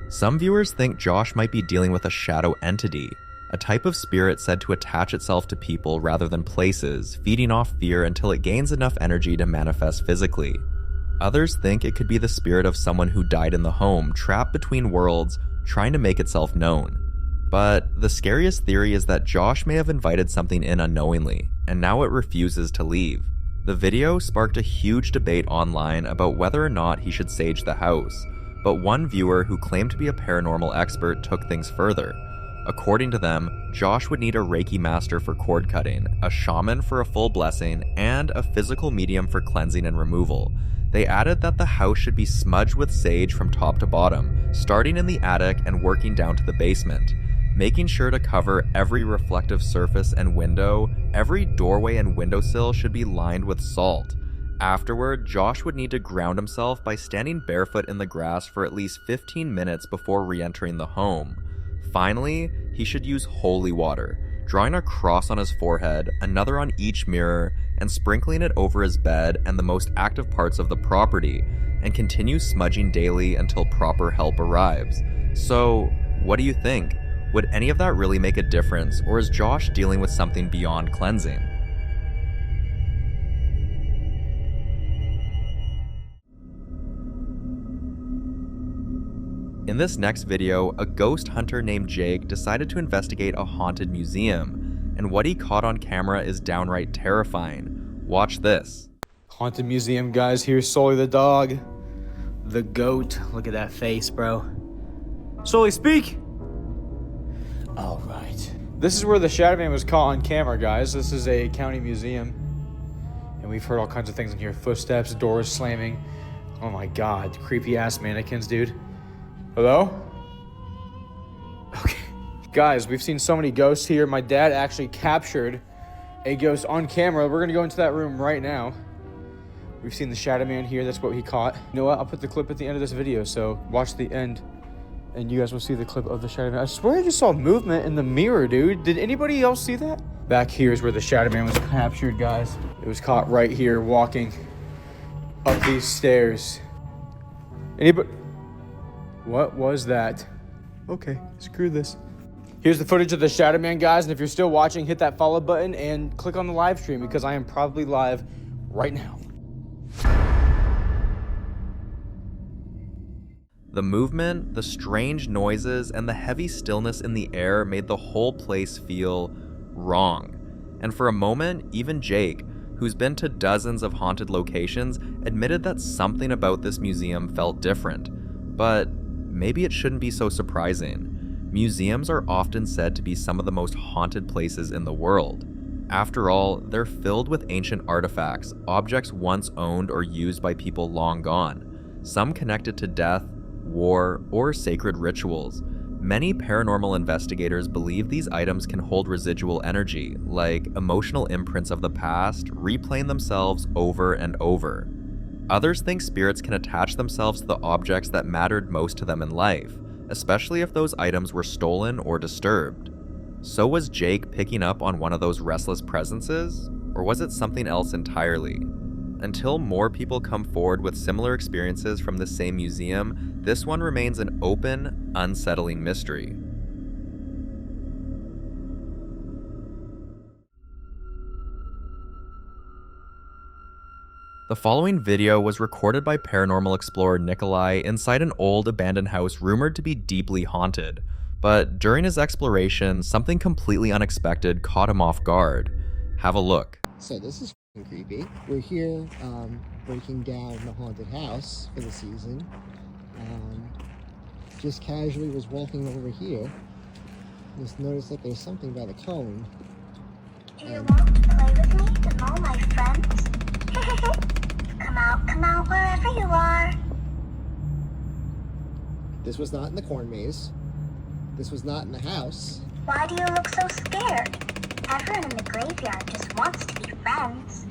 Some viewers think Josh might be dealing with a shadow entity, a type of spirit said to attach itself to people rather than places, feeding off fear until it gains enough energy to manifest physically. Others think it could be the spirit of someone who died in the home, trapped between worlds, trying to make itself known. But the scariest theory is that Josh may have invited something in unknowingly, and now it refuses to leave. The video sparked a huge debate online about whether or not he should sage the house, but one viewer who claimed to be a paranormal expert took things further. According to them, Josh would need a Reiki master for cord cutting, a shaman for a full blessing, and a physical medium for cleansing and removal. They added that the house should be smudged with sage from top to bottom, starting in the attic and working down to the basement, making sure to cover every reflective surface and window. Every doorway and windowsill should be lined with salt. Afterward, Josh would need to ground himself by standing barefoot in the grass for at least 15 minutes before re-entering the home. Finally, he should use holy water, drawing a cross on his forehead, another on each mirror, and sprinkling it over his bed and the most active parts of the property, and continue smudging daily until proper help arrives. So, what do you think? Would any of that really make a difference, or is Josh dealing with something beyond cleansing? In this next video, a ghost hunter named Jake decided to investigate a haunted museum, and what he caught on camera is downright terrifying. Watch this. Haunted museum, guys. Here's Sully the dog. The goat. Look at that face, bro. Sully, speak! All right. This is where the Shadow Man was caught on camera, guys. This is a county museum. And we've heard all kinds of things in here. Footsteps, doors slamming. Oh my god. Creepy ass mannequins, dude. Hello? Okay. Guys, we've seen so many ghosts here. My dad actually captured a ghost on camera. We're gonna go into that room right now. We've seen the Shadow Man here. That's what he caught. You know what? I'll put the clip at the end of this video, so watch the end and you guys will see the clip of the Shadow Man. I swear I just saw movement in the mirror, dude. Did anybody else see that? Back here is where the Shadow Man was captured, guys. It was caught right here walking up these stairs. Anybody? What was that? Okay, screw this. Here's the footage of the Shadow Man, guys, and if you're still watching, hit that follow button and click on the live stream because I am probably live right now. The movement, the strange noises, and the heavy stillness in the air made the whole place feel wrong. And for a moment, even Jake, who's been to dozens of haunted locations, admitted that something about this museum felt different. But maybe it shouldn't be so surprising. Museums are often said to be some of the most haunted places in the world. After all, they're filled with ancient artifacts, objects once owned or used by people long gone, some connected to death, war, or sacred rituals. Many paranormal investigators believe these items can hold residual energy, like emotional imprints of the past, replaying themselves over and over. Others think spirits can attach themselves to the objects that mattered most to them in life, especially if those items were stolen or disturbed. So was Jake picking up on one of those restless presences, or was it something else entirely? Until more people come forward with similar experiences from the same museum, this one remains an open, unsettling mystery. The following video was recorded by paranormal explorer Nikolai inside an old abandoned house rumored to be deeply haunted, but during his exploration, something completely unexpected caught him off guard. Have a look. So this is creepy. We're here breaking down the haunted house for the season. Just casually was walking over here. Just noticed that there's something by the cone. Do you want to play with me and all my friends? Come out wherever you are. This was not in the corn maze. This was not in the house. Why do you look so scared? Everyone in the graveyard just wants to be friends.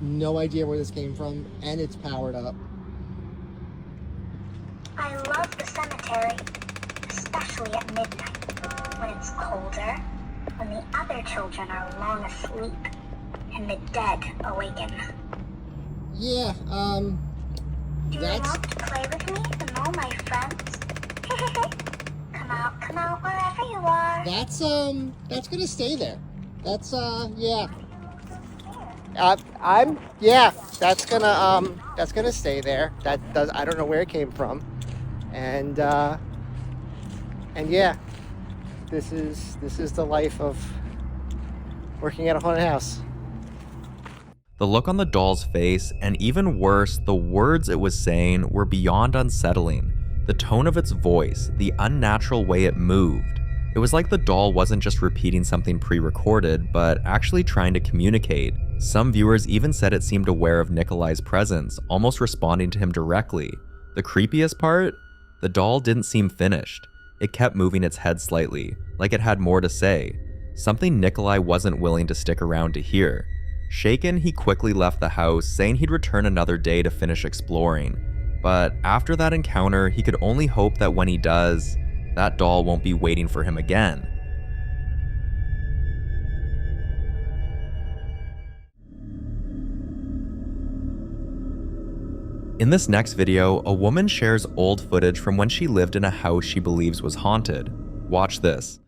No idea where this came from, and it's powered up. I love the cemetery, especially at midnight, when it's colder, when the other children are long asleep, and the dead awaken. Yeah, Do you want to play with me and all my friends? Come out wherever you are. That's gonna stay there. That's, yeah. That's gonna stay there. I don't know where it came from. And yeah, this is the life of working at a haunted house. The look on the doll's face, and even worse, the words it was saying, were beyond unsettling. The tone of its voice, the unnatural way it moved. It was like the doll wasn't just repeating something pre-recorded, but actually trying to communicate. Some viewers even said it seemed aware of Nikolai's presence, almost responding to him directly. The creepiest part? The doll didn't seem finished. It kept moving its head slightly, like it had more to say. Something Nikolai wasn't willing to stick around to hear. Shaken, he quickly left the house, saying he'd return another day to finish exploring. But after that encounter, he could only hope that when he does, that doll won't be waiting for him again. In this next video, a woman shares old footage from when she lived in a house she believes was haunted. Watch this.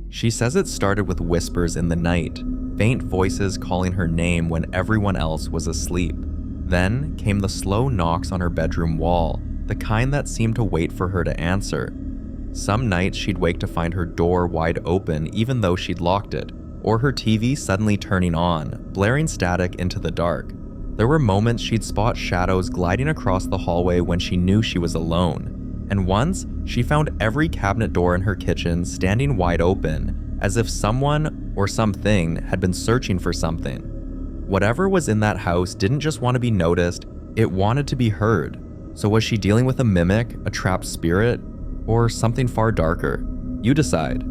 She says it started with whispers in the night, faint voices calling her name when everyone else was asleep. Then came the slow knocks on her bedroom wall, the kind that seemed to wait for her to answer. Some nights she'd wake to find her door wide open even though she'd locked it, or her TV suddenly turning on, blaring static into the dark. There were moments she'd spot shadows gliding across the hallway when she knew she was alone. And once, she found every cabinet door in her kitchen standing wide open, as if someone or something had been searching for something. Whatever was in that house didn't just want to be noticed, it wanted to be heard. So was she dealing with a mimic, a trapped spirit, or something far darker? You decide.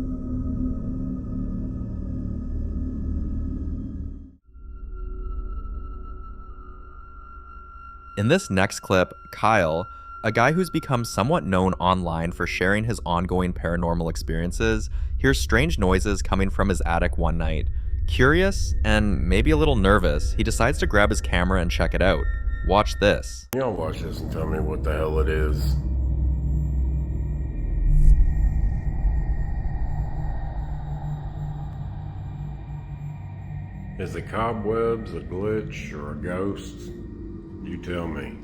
In this next clip, Kyle, a guy who's become somewhat known online for sharing his ongoing paranormal experiences, hears strange noises coming from his attic one night. Curious, and maybe a little nervous, he decides to grab his camera and check it out. Watch this. Y'all watch this and tell me what the hell it is. Is it cobwebs, a glitch, or a ghost? You tell me.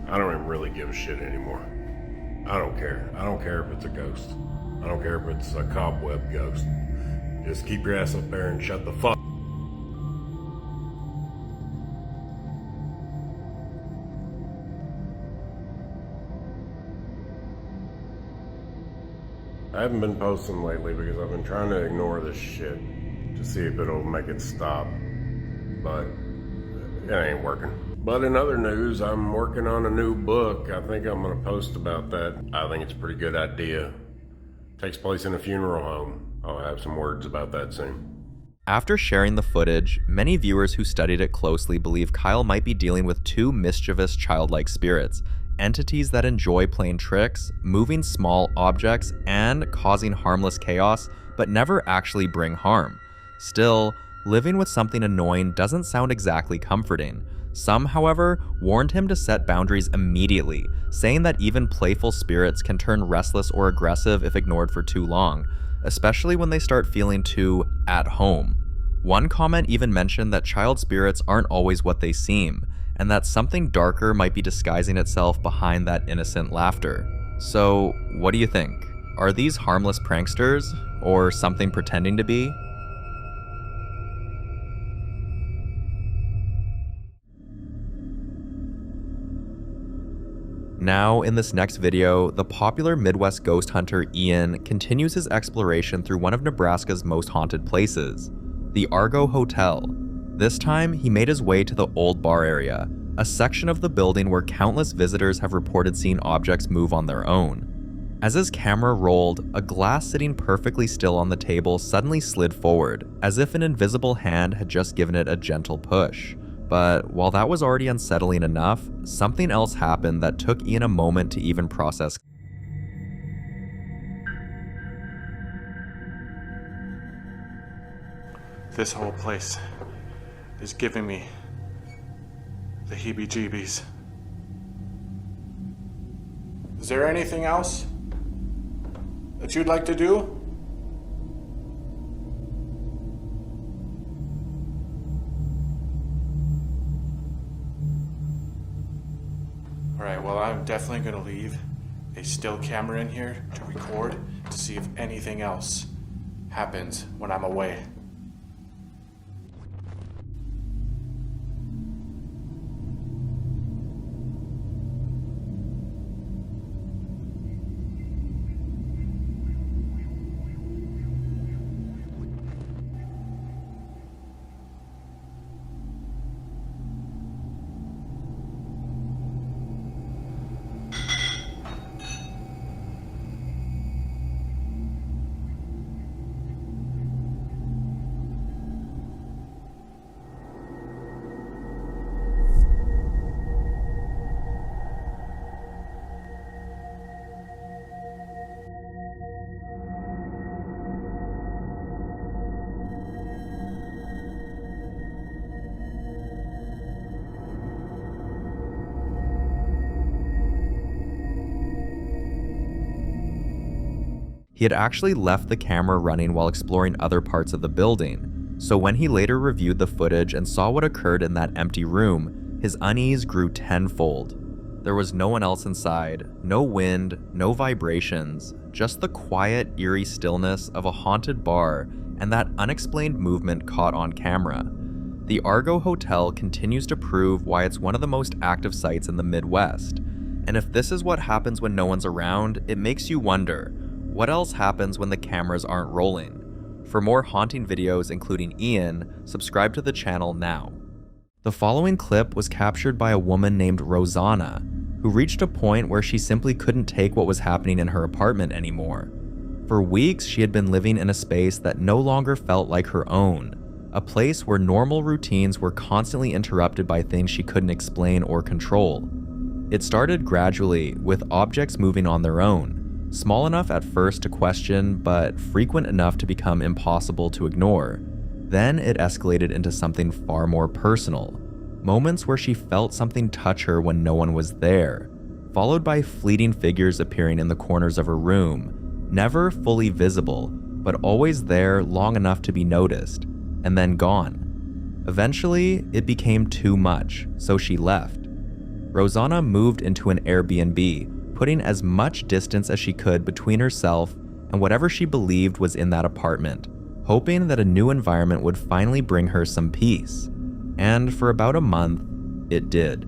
I don't even really give a shit anymore. I don't care. I don't care if it's a ghost. I don't care if it's a cobweb ghost. Just keep your ass up there and shut the fuck. I haven't been posting lately because I've been trying to ignore this shit to see if it'll make it stop, but it ain't working. But in other news, I'm working on a new book. I think I'm gonna post about that. I think it's a pretty good idea. Takes place in a funeral home. I'll have some words about that soon. After sharing the footage, many viewers who studied it closely believe Kyle might be dealing with two mischievous childlike spirits, entities that enjoy playing tricks, moving small objects, and causing harmless chaos, but never actually bring harm. Still, living with something annoying doesn't sound exactly comforting. Some, however, warned him to set boundaries immediately, saying that even playful spirits can turn restless or aggressive if ignored for too long, especially when they start feeling too at home. One comment even mentioned that child spirits aren't always what they seem, and that something darker might be disguising itself behind that innocent laughter. So, what do you think? Are these harmless pranksters, or something pretending to be? Now, in this next video, the popular Midwest ghost hunter Ian continues his exploration through one of Nebraska's most haunted places, the Argo Hotel. This time, he made his way to the old bar area, a section of the building where countless visitors have reported seeing objects move on their own. As his camera rolled, a glass sitting perfectly still on the table suddenly slid forward, as if an invisible hand had just given it a gentle push. But while that was already unsettling enough, something else happened that took Ian a moment to even process. This whole place is giving me the heebie-jeebies. Is there anything else that you'd like to do? Alright, well, I'm definitely gonna leave a still camera in here to record to see if anything else happens when I'm away. He had actually left the camera running while exploring other parts of the building, so when he later reviewed the footage and saw what occurred in that empty room, his unease grew tenfold. There was no one else inside, no wind, no vibrations, just the quiet, eerie stillness of a haunted bar and that unexplained movement caught on camera. the Argo Hotel continues to prove why it's one of the most active sites in the Midwest. And if this is what happens when no one's around, it makes you wonder, what else happens when the cameras aren't rolling? For more haunting videos including Ian, subscribe to the channel now. The following clip was captured by a woman named Rosanna, who reached a point where she simply couldn't take what was happening in her apartment anymore. For weeks, she had been living in a space that no longer felt like her own, a place where normal routines were constantly interrupted by things she couldn't explain or control. It started gradually, with objects moving on their own, small enough at first to question, but frequent enough to become impossible to ignore. Then it escalated into something far more personal, moments where she felt something touch her when no one was there, followed by fleeting figures appearing in the corners of her room, never fully visible, but always there long enough to be noticed, and then gone. Eventually, it became too much, so she left. Rosanna moved into an Airbnb, putting as much distance as she could between herself and whatever she believed was in that apartment, hoping that a new environment would finally bring her some peace. And for about a month, it did.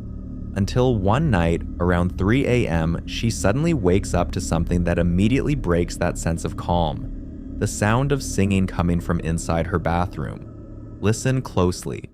Until one night, around 3 a.m., she suddenly wakes up to something that immediately breaks that sense of calm. The sound of singing coming from inside her bathroom. Listen closely.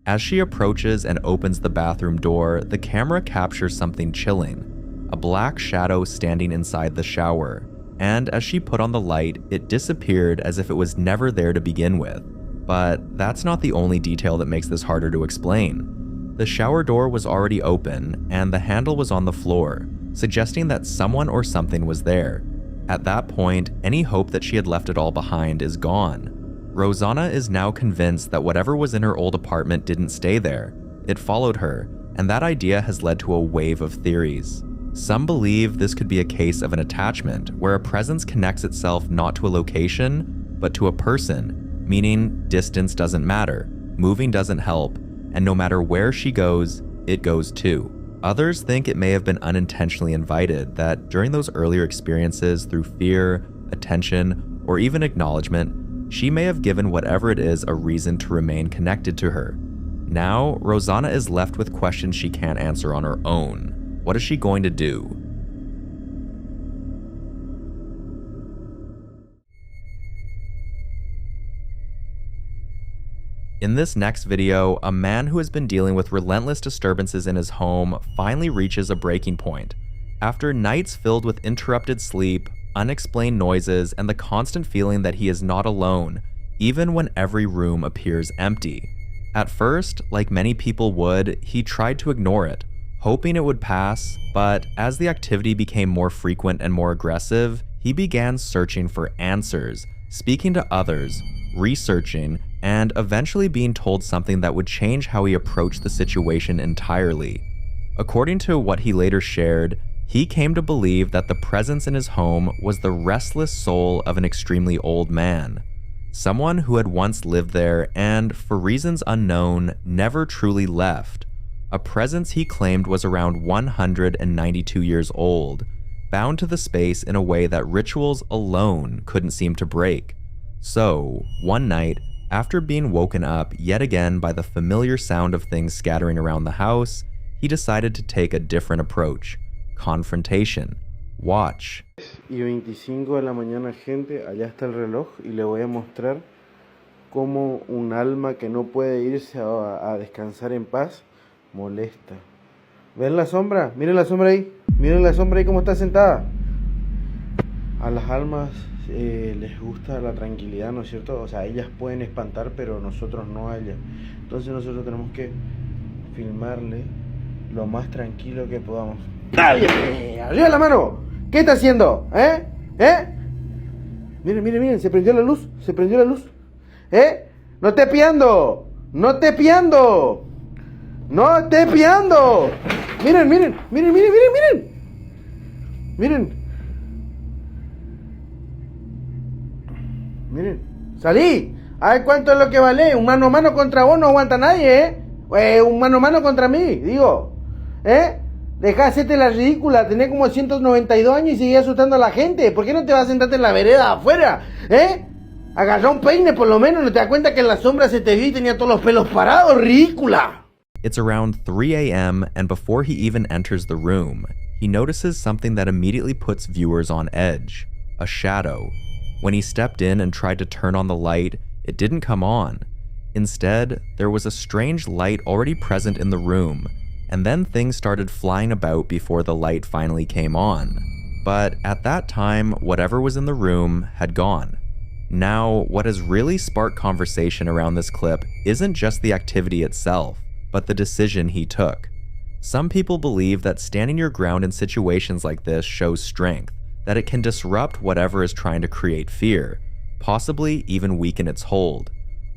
As she approaches and opens the bathroom door, the camera captures something chilling, a black shadow standing inside the shower, and as she put on the light, it disappeared as if it was never there to begin with. But that's not the only detail that makes this harder to explain. The shower door was already open, and the handle was on the floor, suggesting that someone or something was there. At that point, any hope that she had left it all behind is gone. Rosanna is now convinced that whatever was in her old apartment didn't stay there. It followed her, and that idea has led to a wave of theories. Some believe this could be a case of an attachment, where a presence connects itself not to a location, but to a person, meaning distance doesn't matter, moving doesn't help, and no matter where she goes, it goes too. Others think it may have been unintentionally invited, that during those earlier experiences through fear, attention, or even acknowledgement, she may have given whatever it is a reason to remain connected to her. Now, Rosanna is left with questions she can't answer on her own. What is she going to do? In this next video, a man who has been dealing with relentless disturbances in his home finally reaches a breaking point. After nights filled with interrupted sleep, unexplained noises, and the constant feeling that he is not alone, even when every room appears empty. At first, like many people would, he tried to ignore it, hoping it would pass, but as the activity became more frequent and more aggressive, he began searching for answers, speaking to others, researching, and eventually being told something that would change how he approached the situation entirely. According to what he later shared, he came to believe that the presence in his home was the restless soul of an extremely old man, someone who had once lived there and, for reasons unknown, never truly left. A presence he claimed was around 192 years old, bound to the space in a way that rituals alone couldn't seem to break. So, one night, after being woken up yet again by the familiar sound of things scattering around the house, he decided to take a different approach. Confrontation. Watch. Y 25 de la mañana, gente, allá está el reloj y le voy a mostrar cómo un alma que no puede irse a descansar en paz molesta. ¿Ven la sombra? Miren la sombra ahí. Miren la sombra ahí como está sentada. A las almas les gusta la tranquilidad, ¿no es cierto? O sea, ellas pueden espantar, pero nosotros no a ellas. Entonces nosotros tenemos que filmarle lo más tranquilo que podamos. ¡Dale! ¡Arriba la mano! ¿Qué está haciendo? Miren, miren, miren, se prendió la luz. Se prendió la luz. ¡No esté espiando! ¡No esté espiando! ¡No esté espiando! Miren, miren, miren, miren, miren, miren. Miren. Miren. ¡Salí! A ver cuánto es lo que vale. Un mano a mano contra vos no aguanta nadie, un mano a mano contra mí, digo. Dejá de hacerte la ridícula. Tenés como 192 años y seguís asustando a la gente. ¿Por qué no te vas a sentarte en la vereda afuera? Agarrá un peine por lo menos. ¿No te das cuenta que en la sombra se te vio y tenía todos los pelos parados? ¡Ridícula! It's around 3 a.m., and before he even enters the room, he notices something that immediately puts viewers on edge: a shadow. When he stepped in and tried to turn on the light, it didn't come on. Instead, there was a strange light already present in the room, and then things started flying about before the light finally came on. But at that time, whatever was in the room had gone. Now, what has really sparked conversation around this clip isn't just the activity itself, but the decision he took. Some people believe that standing your ground in situations like this shows strength, that it can disrupt whatever is trying to create fear, possibly even weaken its hold.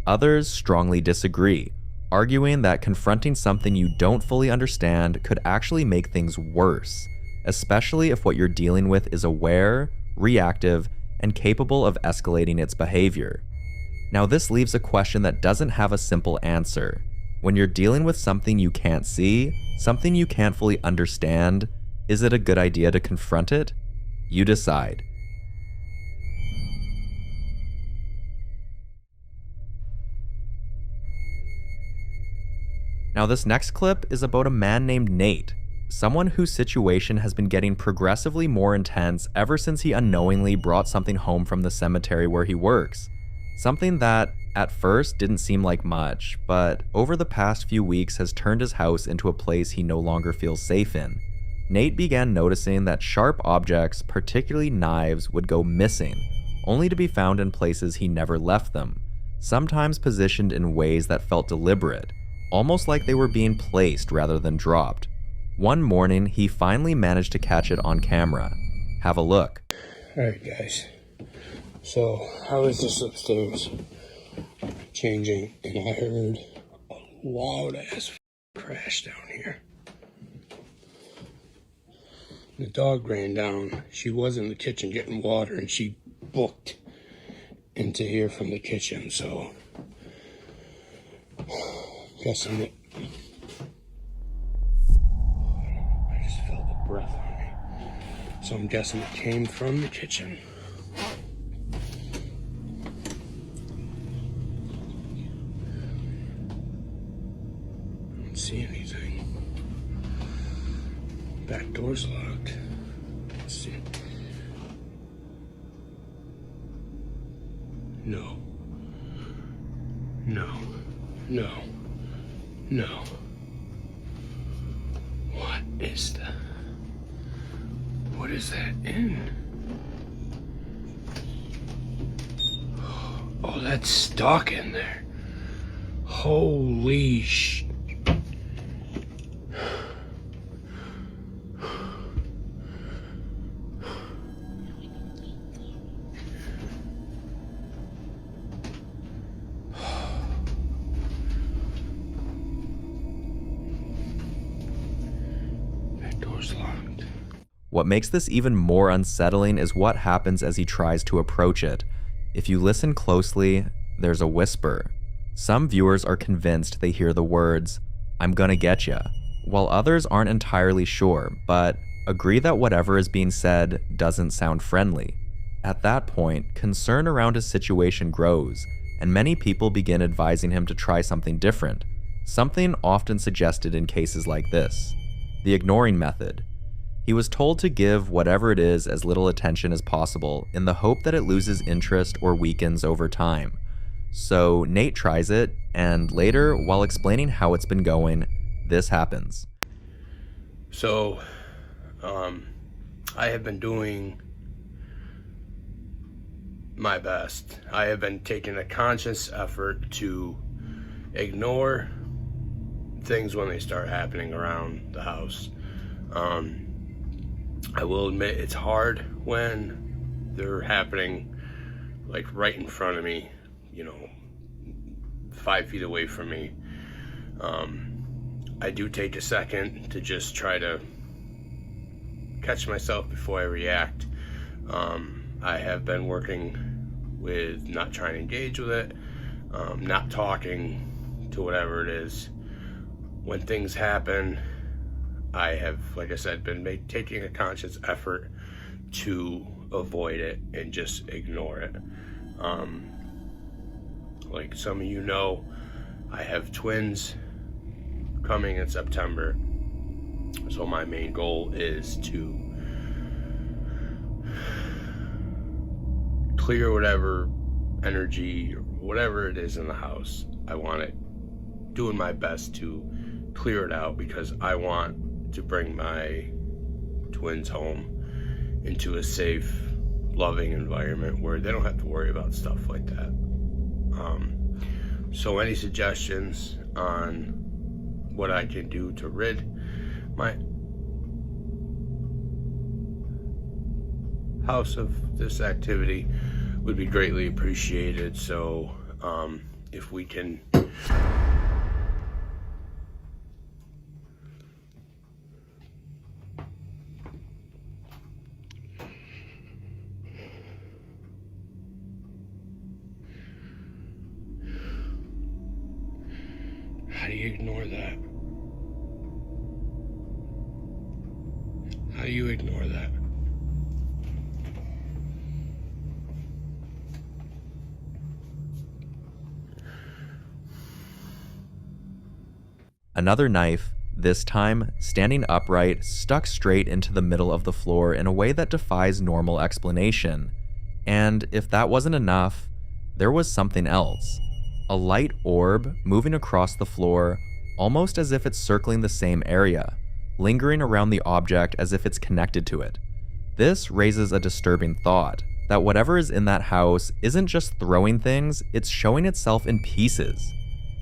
Others strongly disagree, arguing that confronting something you don't fully understand could actually make things worse, especially if what you're dealing with is aware, reactive, and capable of escalating its behavior. Now, this leaves a question that doesn't have a simple answer. When you're dealing with something you can't see, something you can't fully understand, is it a good idea to confront it? You decide. Now, this next clip is about a man named Nate, someone whose situation has been getting progressively more intense ever since he unknowingly brought something home from the cemetery where he works. Something that, at first, didn't seem like much, but over the past few weeks has turned his house into a place he no longer feels safe in. Nate began noticing that sharp objects, particularly knives, would go missing, only to be found in places he never left them, sometimes positioned in ways that felt deliberate, almost like they were being placed rather than dropped. One morning, he finally managed to catch it on camera. Have a look. Alright guys, so I was just upstairs changing and I heard a loud ass crash down here. The dog ran down. She was in the kitchen getting water and she booked into here from the kitchen, so guessing it. I just felt a breath on me. So I'm guessing it came from the kitchen. I don't see anything. Back door's locked. Let's see. No. No. No. No. What is that? What is that in? Oh, that's stock in there. Holy sh... What makes this even more unsettling is what happens as he tries to approach it. If you listen closely, there's a whisper. Some viewers are convinced they hear the words, "I'm gonna get ya," while others aren't entirely sure, but agree that whatever is being said doesn't sound friendly. At that point, concern around his situation grows, and many people begin advising him to try something different, something often suggested in cases like this: the ignoring method. He was told to give whatever it is as little attention as possible in the hope that it loses interest or weakens over time. So Nate tries it, and later, while explaining how it's been going, this happens. So, I have been doing my best. I have been taking a conscious effort to ignore things when they start happening around the house. I will admit it's hard when they're happening like right in front of me, you know, 5 feet away from me. I do take a second to just try to catch myself before I react. I have been working with not trying to engage with it, not talking to whatever it is. When things happen, I have, like I said, been taking a conscious effort to avoid it and just ignore it. Like some of you know, I have twins coming in September. So my main goal is to clear whatever energy or whatever it is in the house. I want it, doing my best to clear it out because I want to bring my twins home into a safe, loving environment where they don't have to worry about stuff like that. So any suggestions on what I can do to rid my house of this activity would be greatly appreciated. So if we can how do you ignore that? How do you ignore that? Another knife, this time standing upright, stuck straight into the middle of the floor in a way that defies normal explanation. And if that wasn't enough, there was something else. A light orb moving across the floor, almost as if it's circling the same area, lingering around the object as if it's connected to it. This raises a disturbing thought, that whatever is in that house isn't just throwing things, it's showing itself in pieces.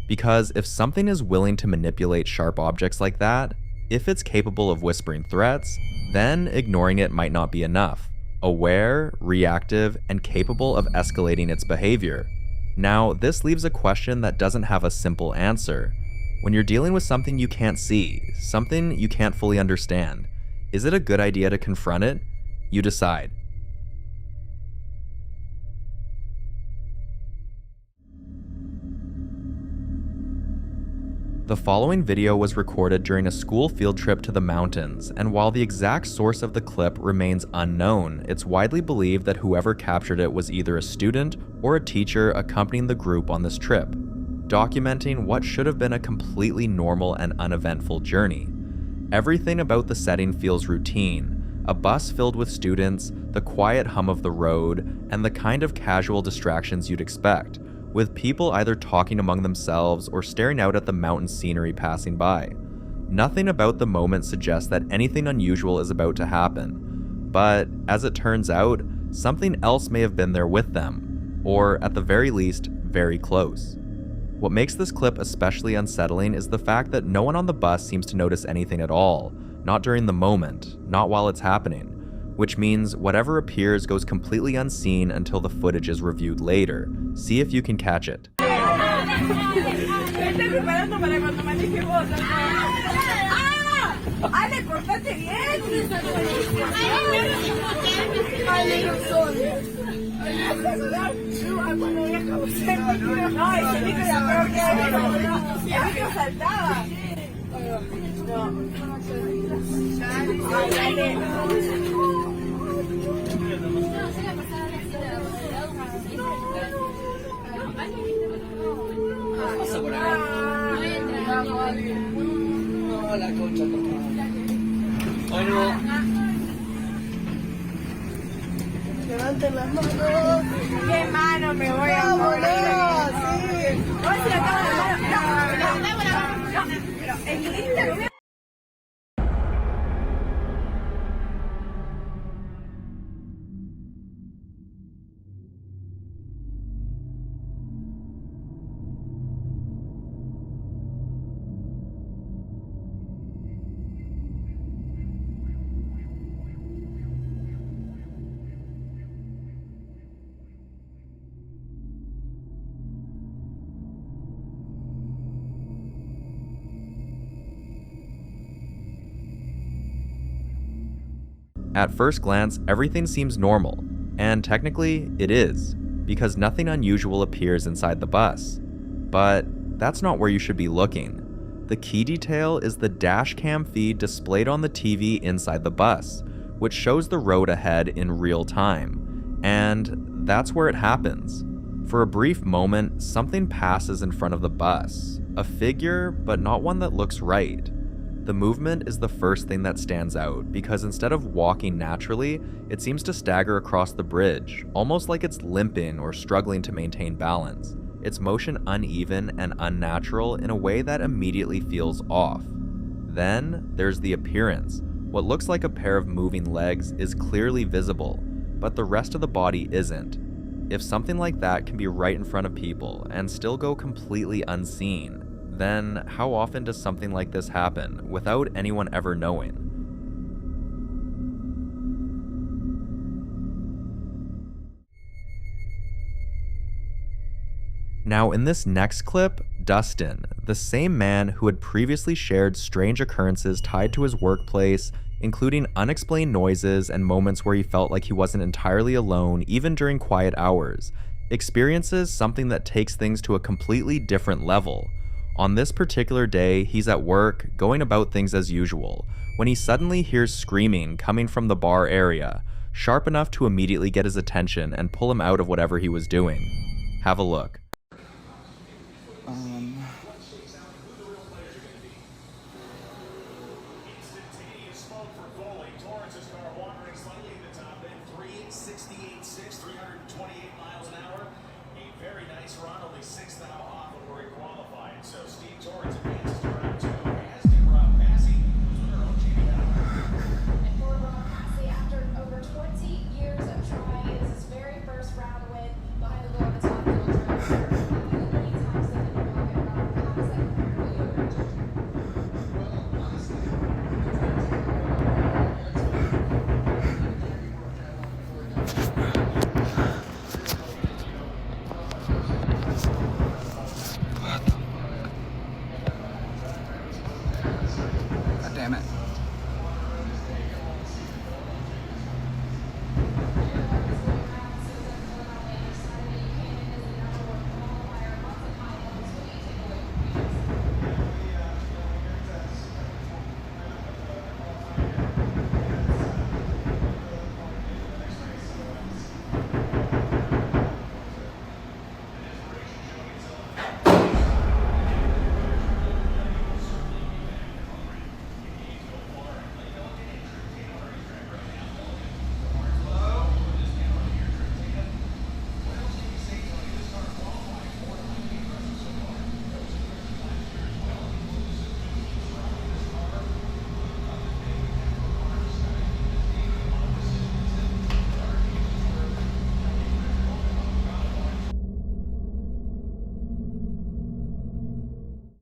Because if something is willing to manipulate sharp objects like that, if it's capable of whispering threats, then ignoring it might not be enough. Aware, reactive, and capable of escalating its behavior. Now, this leaves a question that doesn't have a simple answer. When you're dealing with something you can't see, something you can't fully understand, is it a good idea to confront it? You decide. The following video was recorded during a school field trip to the mountains, and while the exact source of the clip remains unknown, it's widely believed that whoever captured it was either a student or a teacher accompanying the group on this trip, documenting what should have been a completely normal and uneventful journey. Everything about the setting feels routine, a bus filled with students, the quiet hum of the road, and the kind of casual distractions you'd expect, with people either talking among themselves or staring out at the mountain scenery passing by. Nothing about the moment suggests that anything unusual is about to happen. But, as it turns out, something else may have been there with them, or at the very least, very close. What makes this clip especially unsettling is the fact that no one on the bus seems to notice anything at all, not during the moment, not while it's happening, which means whatever appears goes completely unseen until the footage is reviewed later. See if you can catch it. Levanten las manos. ¿Qué mano me voy a morir? Sí. Vamos a la cama. No. Es linda. At first glance, everything seems normal, and technically it is, because nothing unusual appears inside the bus. But that's not where you should be looking. The key detail is the dashcam feed displayed on the TV inside the bus, which shows the road ahead in real time. And that's where it happens. For a brief moment, something passes in front of the bus. A figure, but not one that looks right. The movement is the first thing that stands out, because instead of walking naturally, it seems to stagger across the bridge, almost like it's limping or struggling to maintain balance. Its motion uneven and unnatural in a way that immediately feels off. Then, there's the appearance. What looks like a pair of moving legs is clearly visible, but the rest of the body isn't. If something like that can be right in front of people and still go completely unseen, then how often does something like this happen without anyone ever knowing? Now in this next clip, Dustin, the same man who had previously shared strange occurrences tied to his workplace, including unexplained noises and moments where he felt like he wasn't entirely alone even during quiet hours, experiences something that takes things to a completely different level. On this particular day, he's at work, going about things as usual, when he suddenly hears screaming coming from the bar area, sharp enough to immediately get his attention and pull him out of whatever he was doing. Have a look.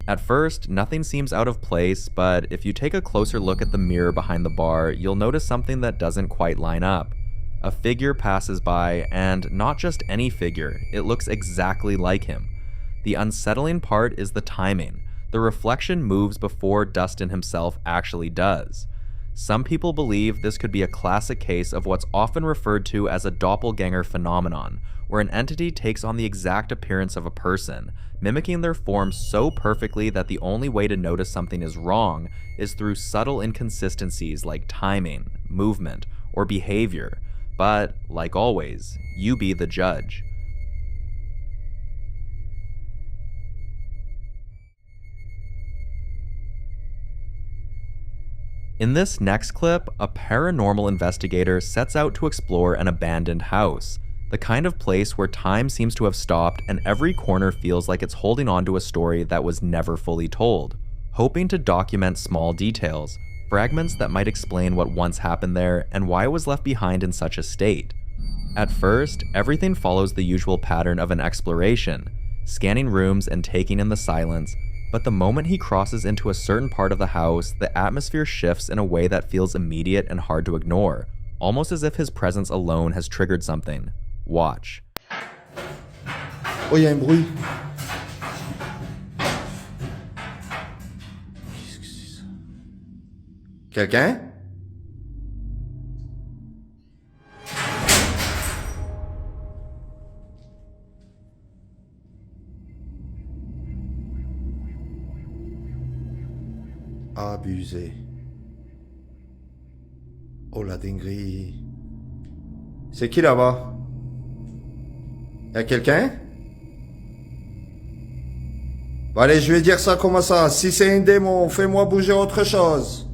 At first, nothing seems out of place, but if you take a closer look at the mirror behind the bar, you'll notice something that doesn't quite line up. A figure passes by, and not just any figure, it looks exactly like him. The unsettling part is the timing. The reflection moves before Dustin himself actually does. Some people believe this could be a classic case of what's often referred to as a doppelganger phenomenon, where an entity takes on the exact appearance of a person, mimicking their form so perfectly that the only way to notice something is wrong is through subtle inconsistencies like timing, movement, or behavior. But, like always, you be the judge. In this next clip, a paranormal investigator sets out to explore an abandoned house, the kind of place where time seems to have stopped and every corner feels like it's holding on to a story that was never fully told, hoping to document small details, fragments that might explain what once happened there and why it was left behind in such a state. At first, everything follows the usual pattern of an exploration, scanning rooms and taking in the silence, but the moment he crosses into a certain part of the house, the atmosphere shifts in a way that feels immediate and hard to ignore, almost as if his presence alone has triggered something. Watch. Oh, il y a un bruit. Quelqu'un? Abusé. Oh la dinguerie. C'est qui là-bas? Y'a quelqu'un? Bon, allez, je vais dire ça comme ça. Si c'est un démon, fais-moi bouger autre chose.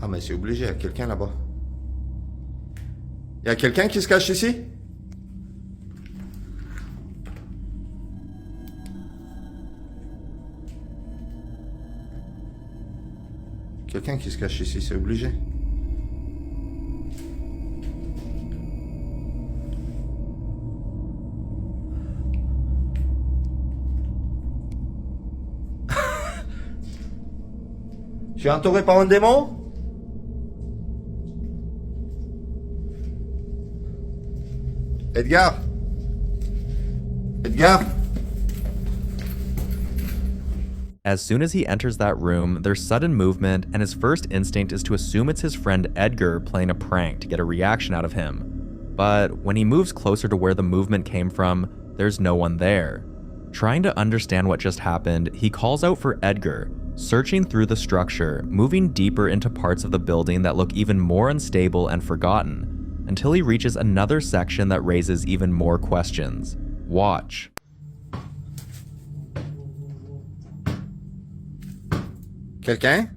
Ah, mais c'est obligé, y'a quelqu'un là-bas. Y'a quelqu'un qui se cache ici? Quelqu'un qui se cache ici, c'est obligé. Je suis entouré par un démon? Edgar? Edgar? As soon as he enters that room, there's sudden movement, and his first instinct is to assume it's his friend Edgar playing a prank to get a reaction out of him. But when he moves closer to where the movement came from, there's no one there. Trying to understand what just happened, he calls out for Edgar, searching through the structure, moving deeper into parts of the building that look even more unstable and forgotten, until he reaches another section that raises even more questions. Watch. Quelqu'un?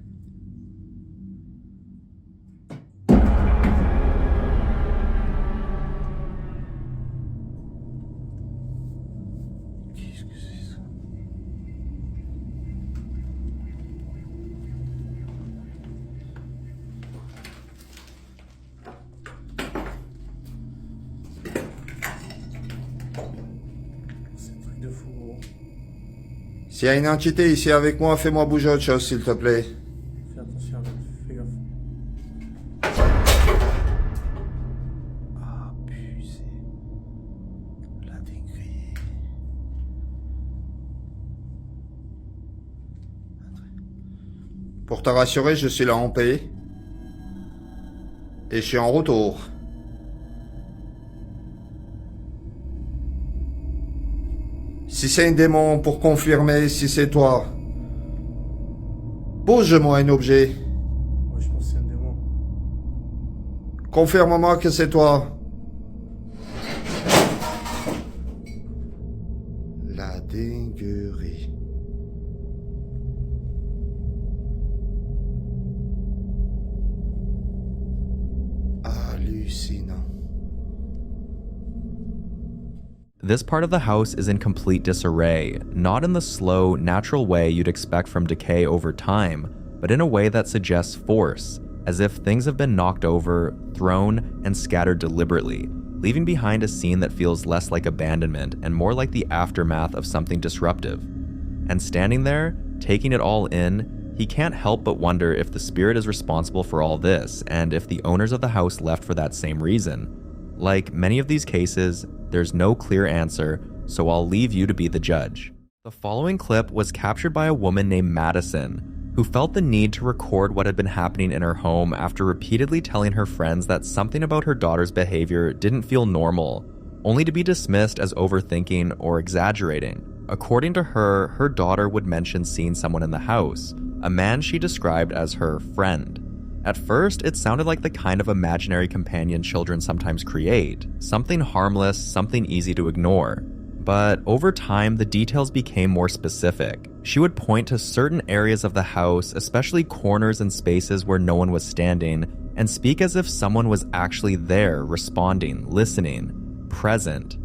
Qu'est-ce que c'est ça? C'est un truc de fou, gros. S'il y a une entité ici avec moi, fais-moi bouger autre chose, s'il te plaît. Fais attention, fais gaffe. Abusé. La dinguerie. Pour te rassurer, je suis là en paix. Et je suis en retour. Si c'est un démon, pour confirmer si c'est toi. Bouge-moi un objet. Ouais, je pense que c'est un démon. Confirme-moi que c'est toi. La dinguerie. Hallucinant. This part of the house is in complete disarray, not in the slow, natural way you'd expect from decay over time, but in a way that suggests force, as if things have been knocked over, thrown, and scattered deliberately, leaving behind a scene that feels less like abandonment and more like the aftermath of something disruptive. And standing there, taking it all in, he can't help but wonder if the spirit is responsible for all this, and if the owners of the house left for that same reason. Like many of these cases, there's no clear answer, so I'll leave you to be the judge. The following clip was captured by a woman named Madison, who felt the need to record what had been happening in her home after repeatedly telling her friends that something about her daughter's behavior didn't feel normal, only to be dismissed as overthinking or exaggerating. According to her, her daughter would mention seeing someone in the house, a man she described as her friend. At first, it sounded like the kind of imaginary companion children sometimes create, something harmless, something easy to ignore. But over time, the details became more specific. She would point to certain areas of the house, especially corners and spaces where no one was standing, and speak as if someone was actually there, responding, listening, present.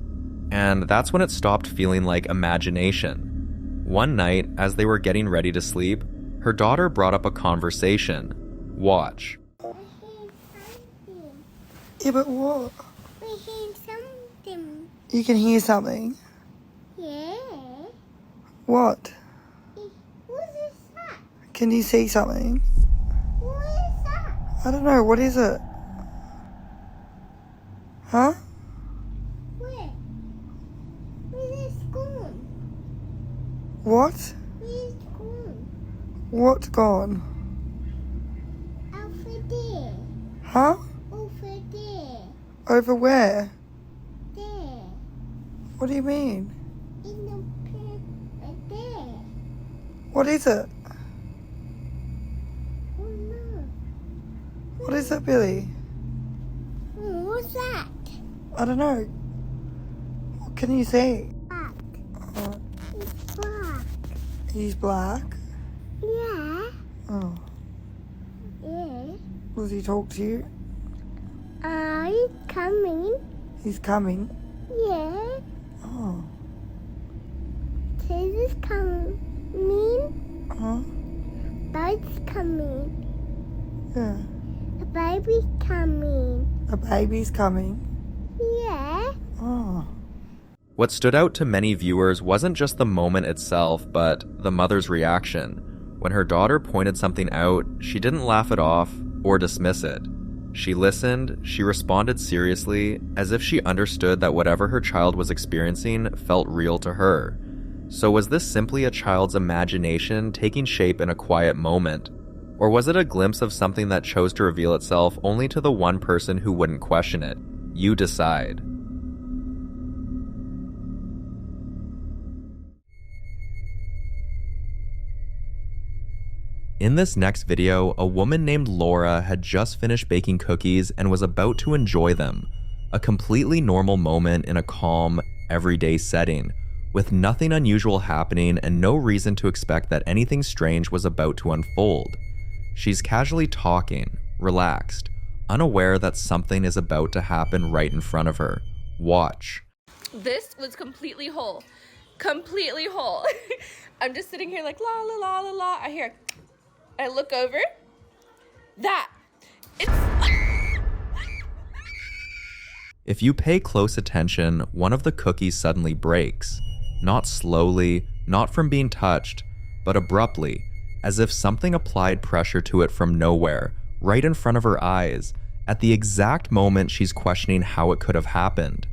And that's when it stopped feeling like imagination. One night, as they were getting ready to sleep, her daughter brought up a conversation. Watch. Yeah, but what? We hear something. You can hear something. Yeah. What? What is that? Can you see something? What is that? I don't know. What is it? Huh? Where? Where is it gone? What? Where is it gone? What's gone? Over there. Huh? Over there. Over where? There. What do you mean? What is it? What is it, Billy? What's that? I don't know. What can you see? Black. It's black. He's black. Yeah. Oh. Yeah. Does he talk to you? He's coming. He's coming. Yeah. Oh. Jesus coming. Huh? Bird's coming. Yeah. A baby's coming. A baby's coming. Yeah. Oh. What stood out to many viewers wasn't just the moment itself, but the mother's reaction. When her daughter pointed something out, she didn't laugh it off or dismiss it. She listened, she responded seriously, as if she understood that whatever her child was experiencing felt real to her. So was this simply a child's imagination taking shape in a quiet moment? Or was it a glimpse of something that chose to reveal itself only to the one person who wouldn't question it? You decide. In this next video, a woman named Laura had just finished baking cookies and was about to enjoy them. A completely normal moment in a calm, everyday setting, with nothing unusual happening and no reason to expect that anything strange was about to unfold. She's casually talking, relaxed, unaware that something is about to happen right in front of her. Watch. This was completely whole. Completely whole. I'm just sitting here like la la la la la. I hear, I look over. That. If you pay close attention, one of the cookies suddenly breaks. Not slowly, not from being touched, but abruptly, as if something applied pressure to it from nowhere, right in front of her eyes, at the exact moment she's questioning how it could have happened.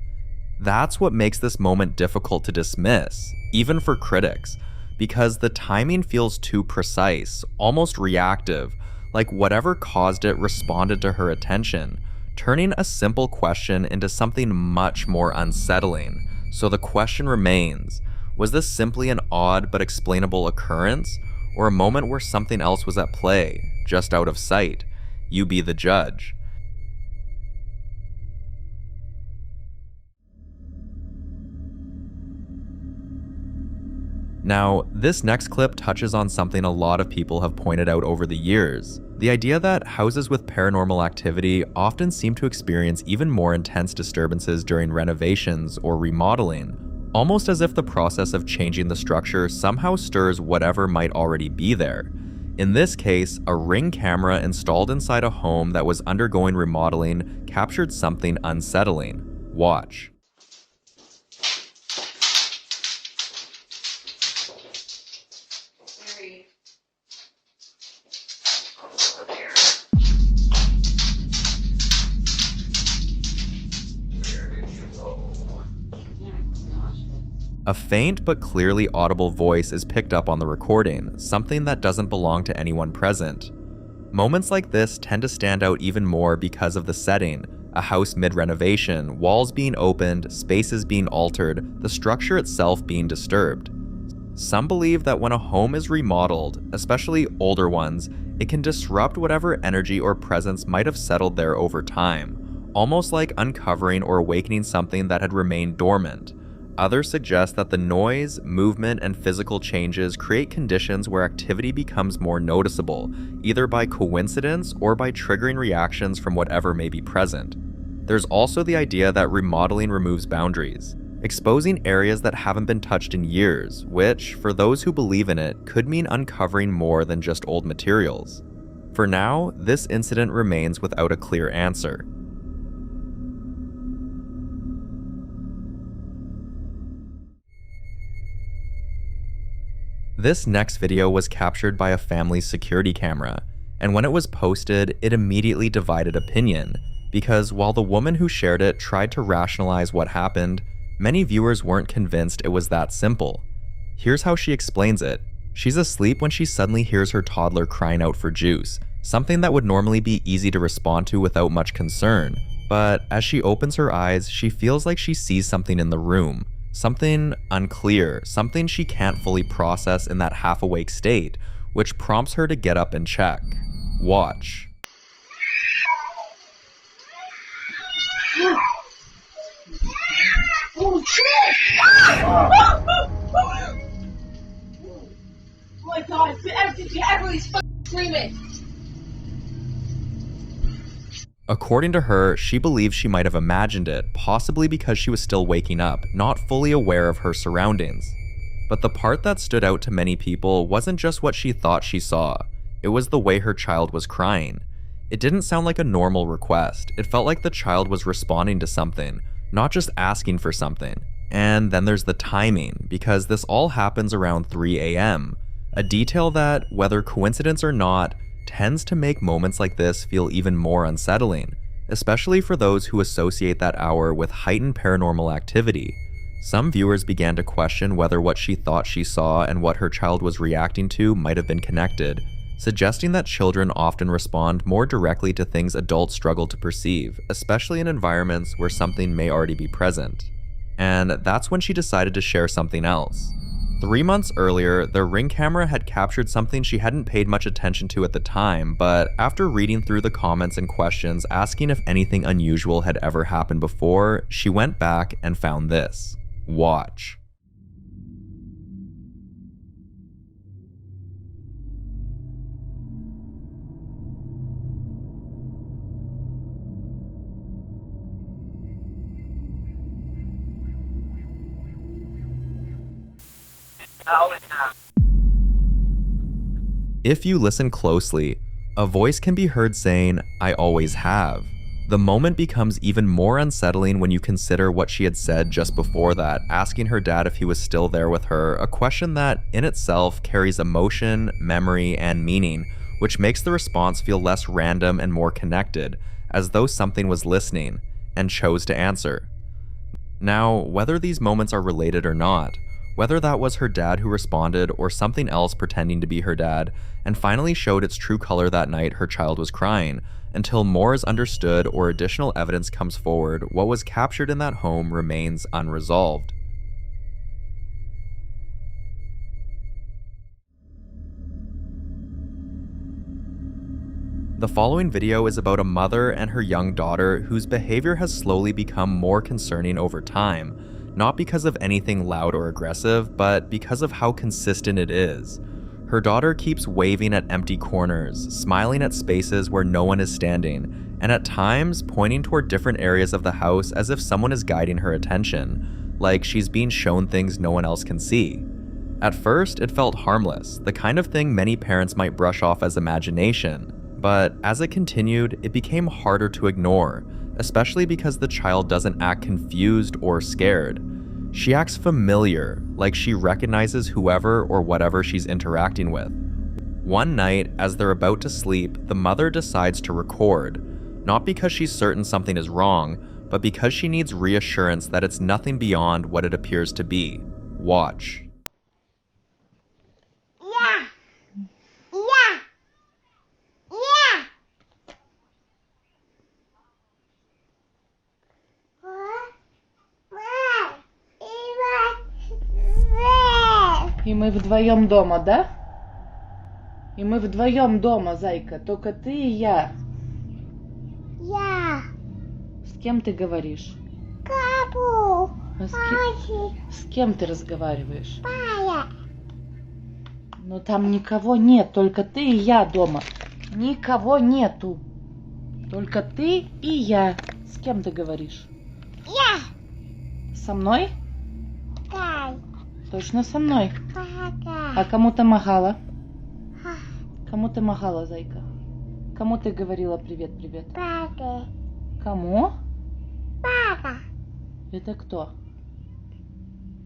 That's what makes this moment difficult to dismiss, even for critics, because the timing feels too precise, almost reactive, like whatever caused it responded to her attention, turning a simple question into something much more unsettling. So the question remains, was this simply an odd but explainable occurrence, or a moment where something else was at play, just out of sight? You be the judge. Now, this next clip touches on something a lot of people have pointed out over the years. The idea that houses with paranormal activity often seem to experience even more intense disturbances during renovations or remodeling, almost as if the process of changing the structure somehow stirs whatever might already be there. In this case, a Ring camera installed inside a home that was undergoing remodeling captured something unsettling. Watch. A faint but clearly audible voice is picked up on the recording, something that doesn't belong to anyone present. Moments like this tend to stand out even more because of the setting, a house mid-renovation, walls being opened, spaces being altered, the structure itself being disturbed. Some believe that when a home is remodeled, especially older ones, it can disrupt whatever energy or presence might have settled there over time, almost like uncovering or awakening something that had remained dormant. Others suggest that the noise, movement, and physical changes create conditions where activity becomes more noticeable, either by coincidence or by triggering reactions from whatever may be present. There's also the idea that remodeling removes boundaries, exposing areas that haven't been touched in years, which, for those who believe in it, could mean uncovering more than just old materials. For now, this incident remains without a clear answer. This next video was captured by a family's security camera, and when it was posted, it immediately divided opinion, because while the woman who shared it tried to rationalize what happened, many viewers weren't convinced it was that simple. Here's how she explains it. She's asleep when she suddenly hears her toddler crying out for juice, something that would normally be easy to respond to without much concern, but as she opens her eyes, she feels like she sees something in the room, Something unclear, something she can't fully process in that half-awake state, which prompts her to get up and check. Watch. Oh shit! Oh my god, everybody's fucking screaming! According to her, she believes she might have imagined it, possibly because she was still waking up, not fully aware of her surroundings. But the part that stood out to many people wasn't just what she thought she saw, it was the way her child was crying. It didn't sound like a normal request, it felt like the child was responding to something, not just asking for something. And then there's the timing, because this all happens around 3 a.m., a detail that, whether coincidence or not, tends to make moments like this feel even more unsettling, especially for those who associate that hour with heightened paranormal activity. Some viewers began to question whether what she thought she saw and what her child was reacting to might have been connected, suggesting that children often respond more directly to things adults struggle to perceive, especially in environments where something may already be present. And that's when she decided to share something else. 3 months earlier, the Ring camera had captured something she hadn't paid much attention to at the time, but after reading through the comments and questions asking if anything unusual had ever happened before, she went back and found this. Watch. If you listen closely, a voice can be heard saying, "I always have." The moment becomes even more unsettling when you consider what she had said just before that, asking her dad if he was still there with her, a question that, in itself, carries emotion, memory, and meaning, which makes the response feel less random and more connected, as though something was listening, and chose to answer. Now, whether these moments are related or not, whether that was her dad who responded or something else pretending to be her dad, and finally showed its true color that night her child was crying, until more is understood or additional evidence comes forward, what was captured in that home remains unresolved. The following video is about a mother and her young daughter whose behavior has slowly become more concerning over time, not because of anything loud or aggressive, but because of how consistent it is. Her daughter keeps waving at empty corners, smiling at spaces where no one is standing, and at times pointing toward different areas of the house as if someone is guiding her attention, like she's being shown things no one else can see. At first, it felt harmless, the kind of thing many parents might brush off as imagination, but as it continued, it became harder to ignore, especially because the child doesn't act confused or scared. She acts familiar, like she recognizes whoever or whatever she's interacting with. One night, as they're about to sleep, the mother decides to record, not because she's certain something is wrong, but because she needs reassurance that it's nothing beyond what it appears to be. Watch. И мы вдвоем дома, да? И мы вдвоем дома, зайка. Только ты и я. Я. С кем ты говоришь? Капу. С кем ты разговариваешь? Пая. Но там никого нет, только ты и я дома. Никого нету. Только ты и я. С кем ты говоришь? Я. Со мной? Да. Точно со мной? Папа. А кому ты махала? Кому ты махала, зайка? Кому ты говорила привет-привет? Папа. Кому? Папа. Это кто?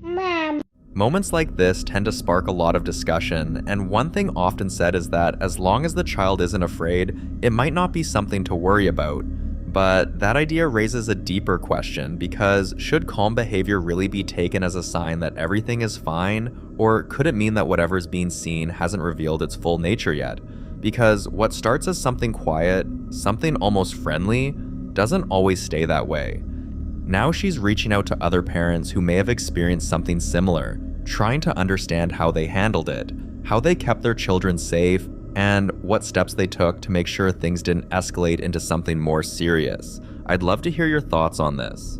Мама. Moments like this tend to spark a lot of discussion, and one thing often said is that as long as the child isn't afraid, it might not be something to worry about. But that idea raises a deeper question, because should calm behavior really be taken as a sign that everything is fine, or could it mean that whatever's being seen hasn't revealed its full nature yet? Because what starts as something quiet, something almost friendly, doesn't always stay that way. Now she's reaching out to other parents who may have experienced something similar, trying to understand how they handled it, how they kept their children safe, and what steps they took to make sure things didn't escalate into something more serious. I'd love to hear your thoughts on this.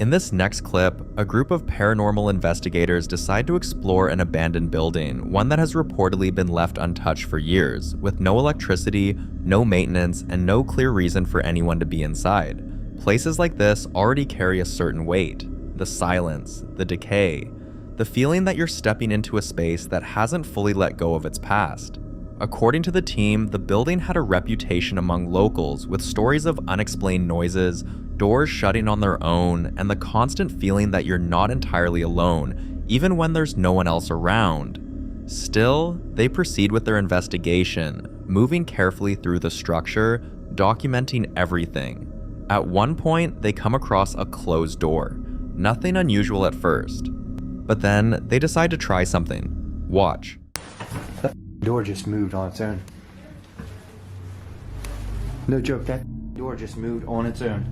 In this next clip, a group of paranormal investigators decide to explore an abandoned building, one that has reportedly been left untouched for years, with no electricity, no maintenance, and no clear reason for anyone to be inside. Places like this already carry a certain weight. The silence, the decay, the feeling that you're stepping into a space that hasn't fully let go of its past. According to the team, the building had a reputation among locals with stories of unexplained noises, doors shutting on their own, and the constant feeling that you're not entirely alone, even when there's no one else around. Still, they proceed with their investigation, moving carefully through the structure, documenting everything. At one point, they come across a closed door. Nothing unusual at first. But then, they decide to try something. Watch. That door just moved on its own. No joke, that door just moved on its own.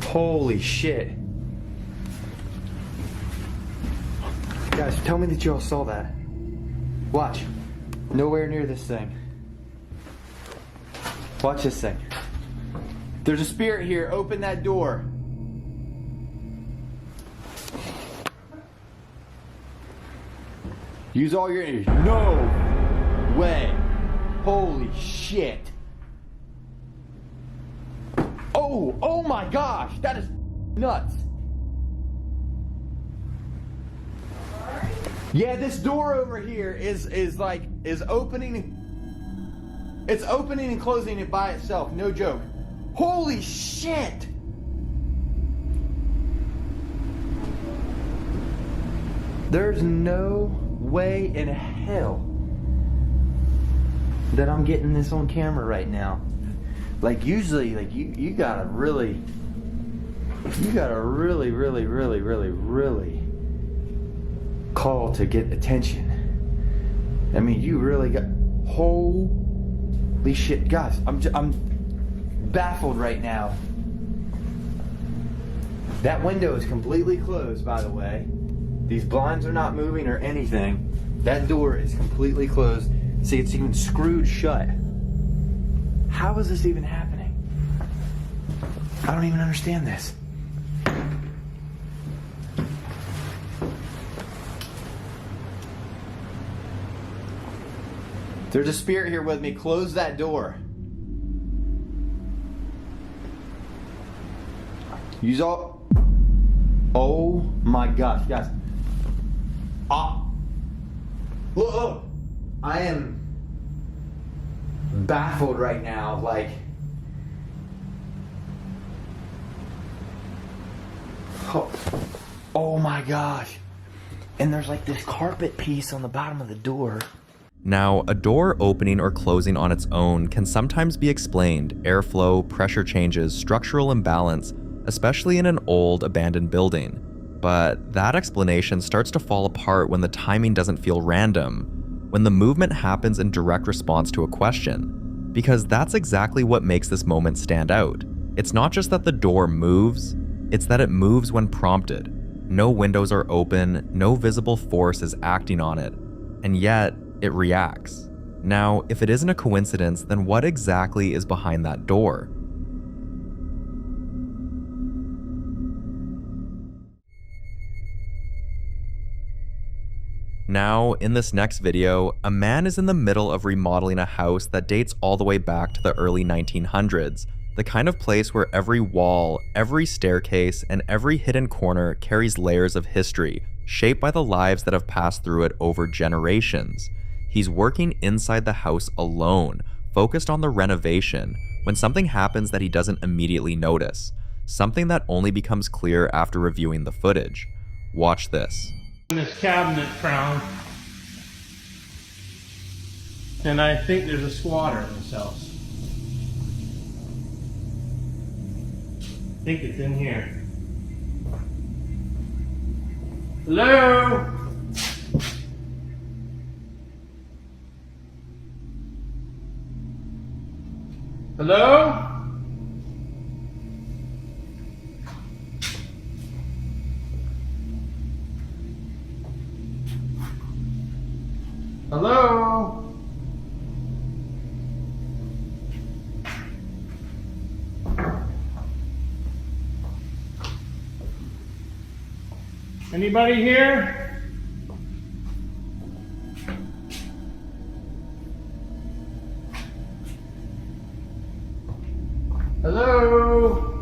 Holy shit. Guys, tell me that you all saw that. Watch. Nowhere near this thing. Watch this thing. There's a spirit here. Open that door. Use all your energy. No way. Holy shit. Oh my gosh, that is nuts. Yeah, this door over here is opening. It's opening and closing it by itself, no joke. Holy shit. There's no way in hell that I'm getting this on camera right now. Like usually, like you gotta really call to get attention. I mean, you really got, holy shit, guys, I'm baffled right now. That window is completely closed, by the way. These blinds are not moving or anything. That door is completely closed. See, it's even screwed shut. How is this even happening? I don't even understand this. There's a spirit here with me. Close that door. Use all... Oh my gosh, guys. Look. I am baffled right now, like... Oh my gosh. And there's like this carpet piece on the bottom of the door. Now, a door opening or closing on its own can sometimes be explained: airflow, pressure changes, structural imbalance, especially in an old, abandoned building. But that explanation starts to fall apart when the timing doesn't feel random, when the movement happens in direct response to a question. Because that's exactly what makes this moment stand out. It's not just that the door moves, it's that it moves when prompted. No windows are open, no visible force is acting on it, and yet it reacts. Now, if it isn't a coincidence, then what exactly is behind that door? Now, in this next video, a man is in the middle of remodeling a house that dates all the way back to the early 1900s, the kind of place where every wall, every staircase, and every hidden corner carries layers of history, shaped by the lives that have passed through it over generations. He's working inside the house alone, focused on the renovation, when something happens that he doesn't immediately notice, something that only becomes clear after reviewing the footage. Watch this. This cabinet found, and I think there's a squatter in this house. I think it's in here. Hello? Hello? Hello? Anybody here? Hello?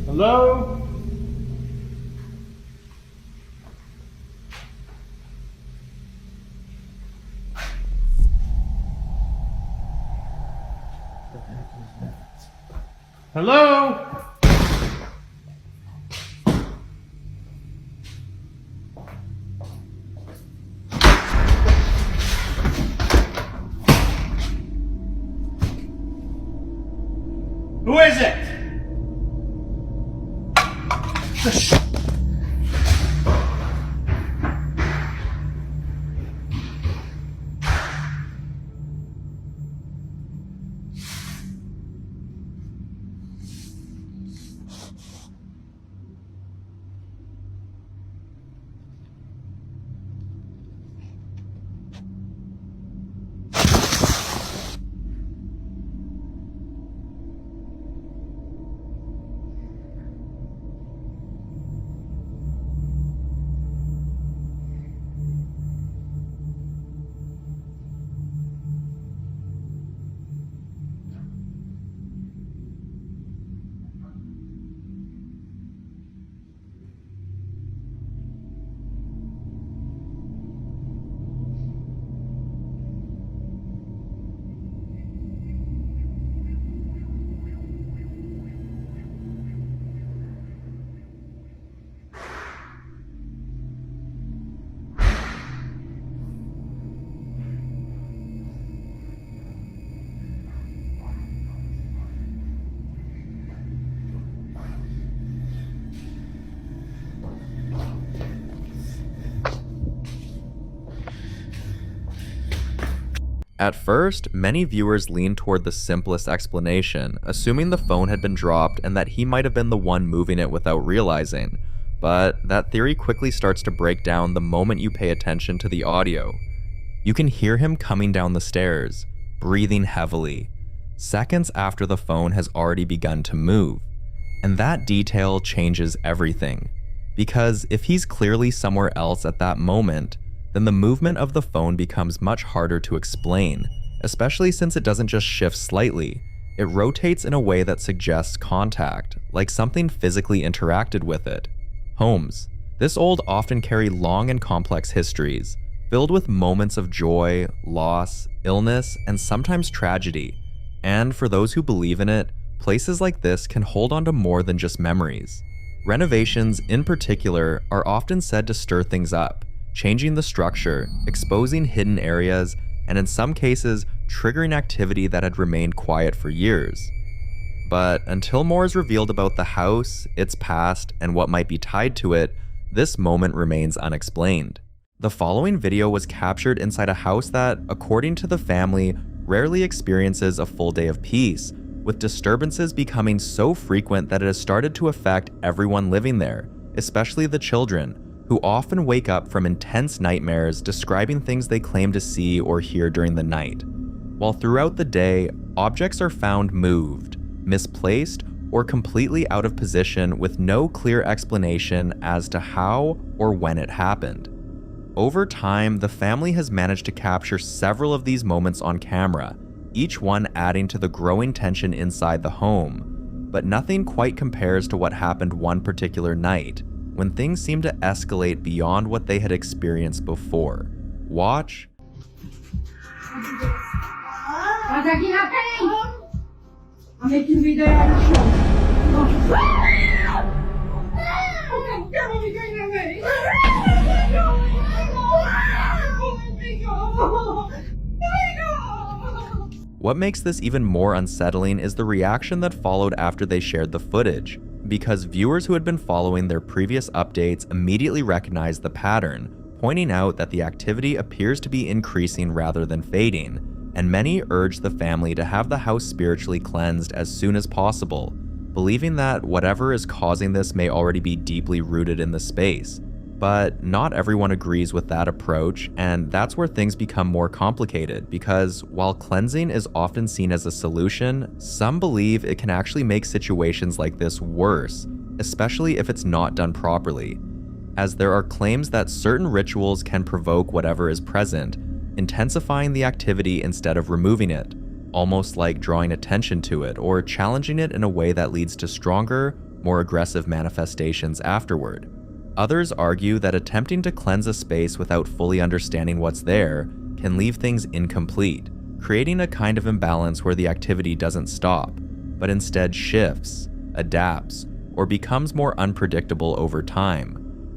Hello? Hello? Who is it? At first, many viewers leaned toward the simplest explanation, assuming the phone had been dropped and that he might have been the one moving it without realizing. But that theory quickly starts to break down the moment you pay attention to the audio. You can hear him coming down the stairs, breathing heavily, seconds after the phone has already begun to move. And that detail changes everything. Because if he's clearly somewhere else at that moment, then the movement of the phone becomes much harder to explain, especially since it doesn't just shift slightly, it rotates in a way that suggests contact, like something physically interacted with it. Homes. This old often carry long and complex histories, filled with moments of joy, loss, illness, and sometimes tragedy. And for those who believe in it, places like this can hold on to more than just memories. Renovations, in particular, are often said to stir things up, changing the structure, exposing hidden areas, and in some cases, triggering activity that had remained quiet for years. But until more is revealed about the house, its past, and what might be tied to it, this moment remains unexplained. The following video was captured inside a house that, according to the family, rarely experiences a full day of peace, with disturbances becoming so frequent that it has started to affect everyone living there, especially the children, who often wake up from intense nightmares describing things they claim to see or hear during the night. While throughout the day, objects are found moved, misplaced, or completely out of position with no clear explanation as to how or when it happened. Over time, the family has managed to capture several of these moments on camera, each one adding to the growing tension inside the home. But nothing quite compares to what happened one particular night, when things seemed to escalate beyond what they had experienced before. Watch. I'm making video on the show. What makes this even more unsettling is the reaction that followed after they shared the footage, because viewers who had been following their previous updates immediately recognized the pattern, pointing out that the activity appears to be increasing rather than fading, and many urged the family to have the house spiritually cleansed as soon as possible, believing that whatever is causing this may already be deeply rooted in the space. But not everyone agrees with that approach, and that's where things become more complicated, because while cleansing is often seen as a solution, some believe it can actually make situations like this worse, especially if it's not done properly, as there are claims that certain rituals can provoke whatever is present, intensifying the activity instead of removing it, almost like drawing attention to it or challenging it in a way that leads to stronger, more aggressive manifestations afterward. Others argue that attempting to cleanse a space without fully understanding what's there can leave things incomplete, creating a kind of imbalance where the activity doesn't stop, but instead shifts, adapts, or becomes more unpredictable over time,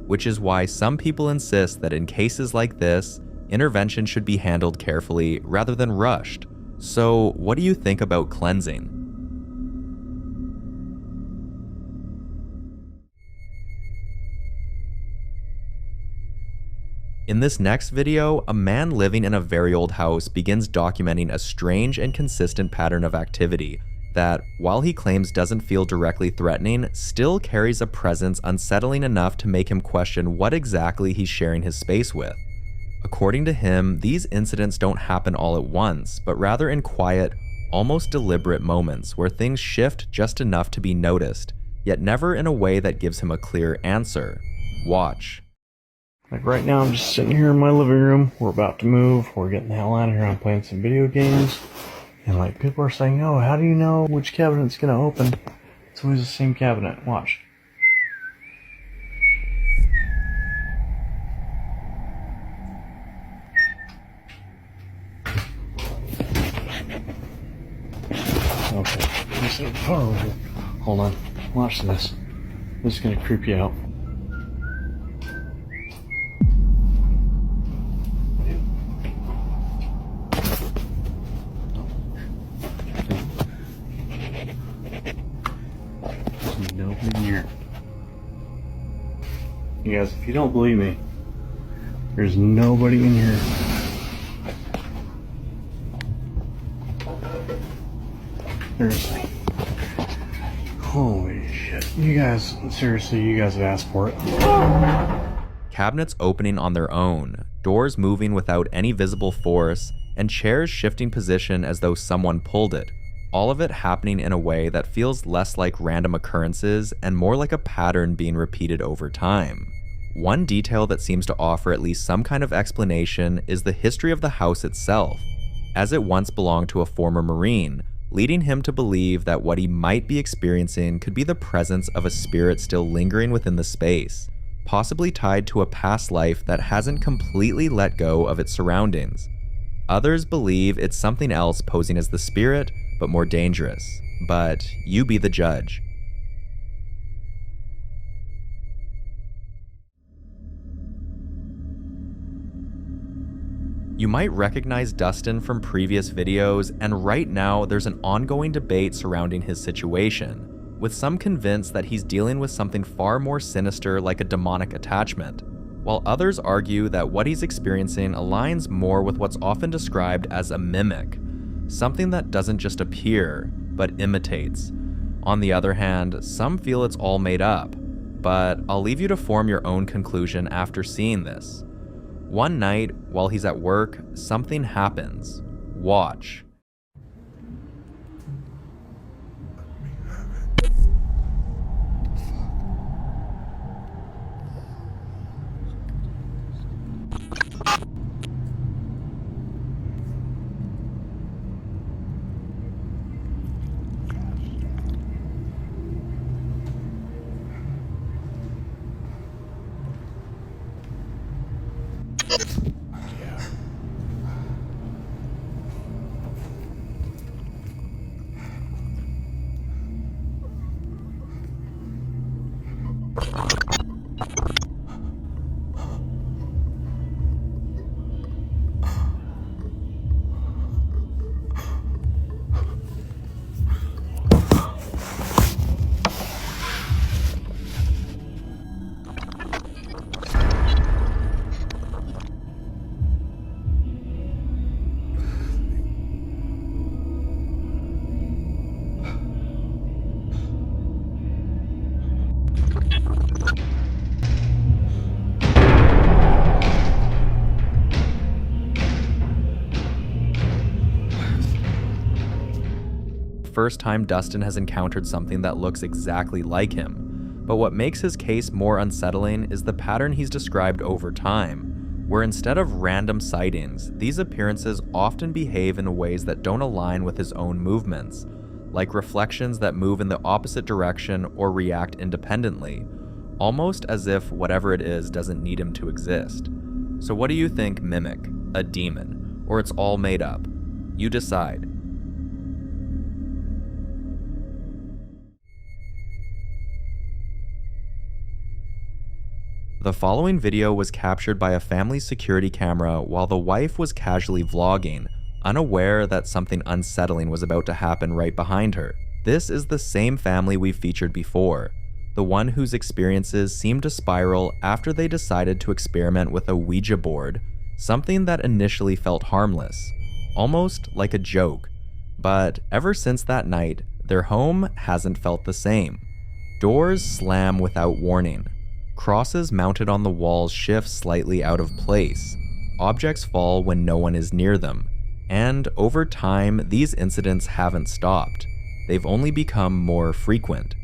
which is why some people insist that in cases like this, intervention should be handled carefully rather than rushed. So, what do you think about cleansing? In this next video, a man living in a very old house begins documenting a strange and consistent pattern of activity that, while he claims doesn't feel directly threatening, still carries a presence unsettling enough to make him question what exactly he's sharing his space with. According to him, these incidents don't happen all at once, but rather in quiet, almost deliberate moments where things shift just enough to be noticed, yet never in a way that gives him a clear answer. Watch. Like right now, I'm just sitting here in my living room. We're about to move. We're getting the hell out of here. I'm playing some video games. And like people are saying, oh, how do you know which cabinet's going to open? It's always the same cabinet. Watch. Okay. Oh, hold on. Watch this. This is going to creep you out. In here. You guys, if you don't believe me, there's nobody in here. Seriously. Holy shit. You guys, seriously, you guys have asked for it. Cabinets opening on their own, doors moving without any visible force, and chairs shifting position as though someone pulled it. All of it happening in a way that feels less like random occurrences and more like a pattern being repeated over time. One detail that seems to offer at least some kind of explanation is the history of the house itself, as it once belonged to a former Marine, leading him to believe that what he might be experiencing could be the presence of a spirit still lingering within the space, possibly tied to a past life that hasn't completely let go of its surroundings. Others believe it's something else posing as the spirit, but more dangerous. But you be the judge. You might recognize Dustin from previous videos, and right now there's an ongoing debate surrounding his situation, with some convinced that he's dealing with something far more sinister like a demonic attachment, while others argue that what he's experiencing aligns more with what's often described as a mimic, something that doesn't just appear, but imitates. On the other hand, some feel it's all made up, but I'll leave you to form your own conclusion after seeing this. One night, while he's at work, something happens. Watch. First time Dustin has encountered something that looks exactly like him. But what makes his case more unsettling is the pattern he's described over time, where instead of random sightings, these appearances often behave in ways that don't align with his own movements, like reflections that move in the opposite direction or react independently, almost as if whatever it is doesn't need him to exist. So what do you think, mimic, a demon, or it's all made up? You decide. The following video was captured by a family security camera while the wife was casually vlogging, unaware that something unsettling was about to happen right behind her. This is the same family we've featured before, the one whose experiences seemed to spiral after they decided to experiment with a Ouija board, something that initially felt harmless, almost like a joke. But ever since that night, their home hasn't felt the same. Doors slam without warning. Crosses mounted on the walls shift slightly out of place. Objects fall when no one is near them. And over time, these incidents haven't stopped. They've only become more frequent.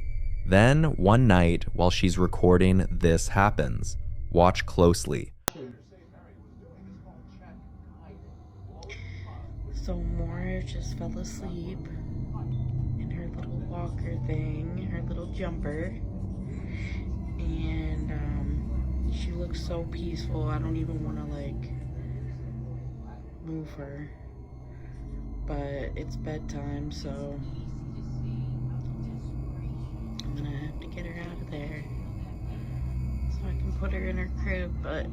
Then, one night, while she's recording, this happens. Watch closely. So Maura just fell asleep in her little walker thing, her little jumper. And she looks so peaceful. I don't even want to like move her, but it's bedtime, so I'm gonna have to get her out of there so I can put her in her crib. But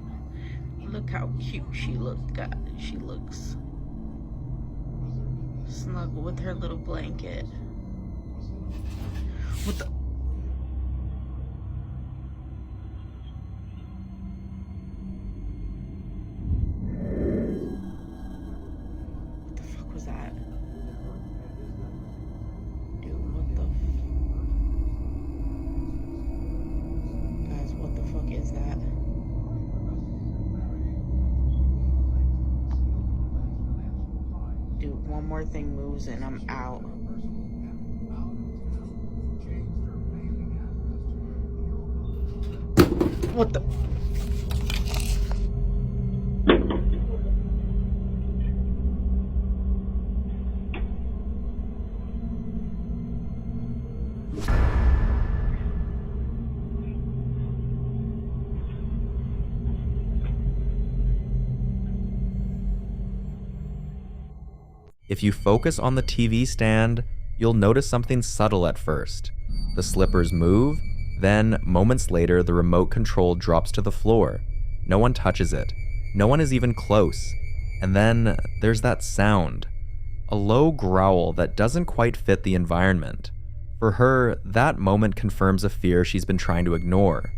look how cute she looks, guys. She looks snuggle with her little blanket. What the? Thing moves and I'm out. What the? If you focus on the TV stand, you'll notice something subtle at first. The slippers move, then moments later the remote control drops to the floor. No one touches it. No one is even close. And then there's that sound. A low growl that doesn't quite fit the environment. For her, that moment confirms a fear she's been trying to ignore.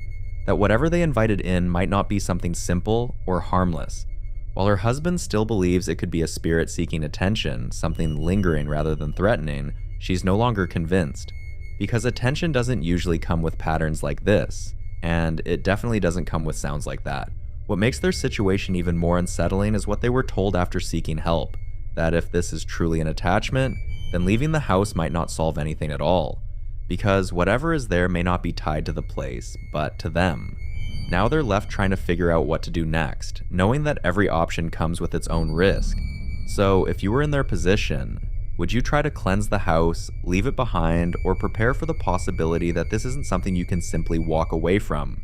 That whatever they invited in might not be something simple or harmless. While her husband still believes it could be a spirit seeking attention, something lingering rather than threatening, she's no longer convinced. Because attention doesn't usually come with patterns like this, and it definitely doesn't come with sounds like that. What makes their situation even more unsettling is what they were told after seeking help, that if this is truly an attachment, then leaving the house might not solve anything at all. Because whatever is there may not be tied to the place, but to them. Now they're left trying to figure out what to do next, knowing that every option comes with its own risk. So if you were in their position, would you try to cleanse the house, leave it behind, or prepare for the possibility that this isn't something you can simply walk away from?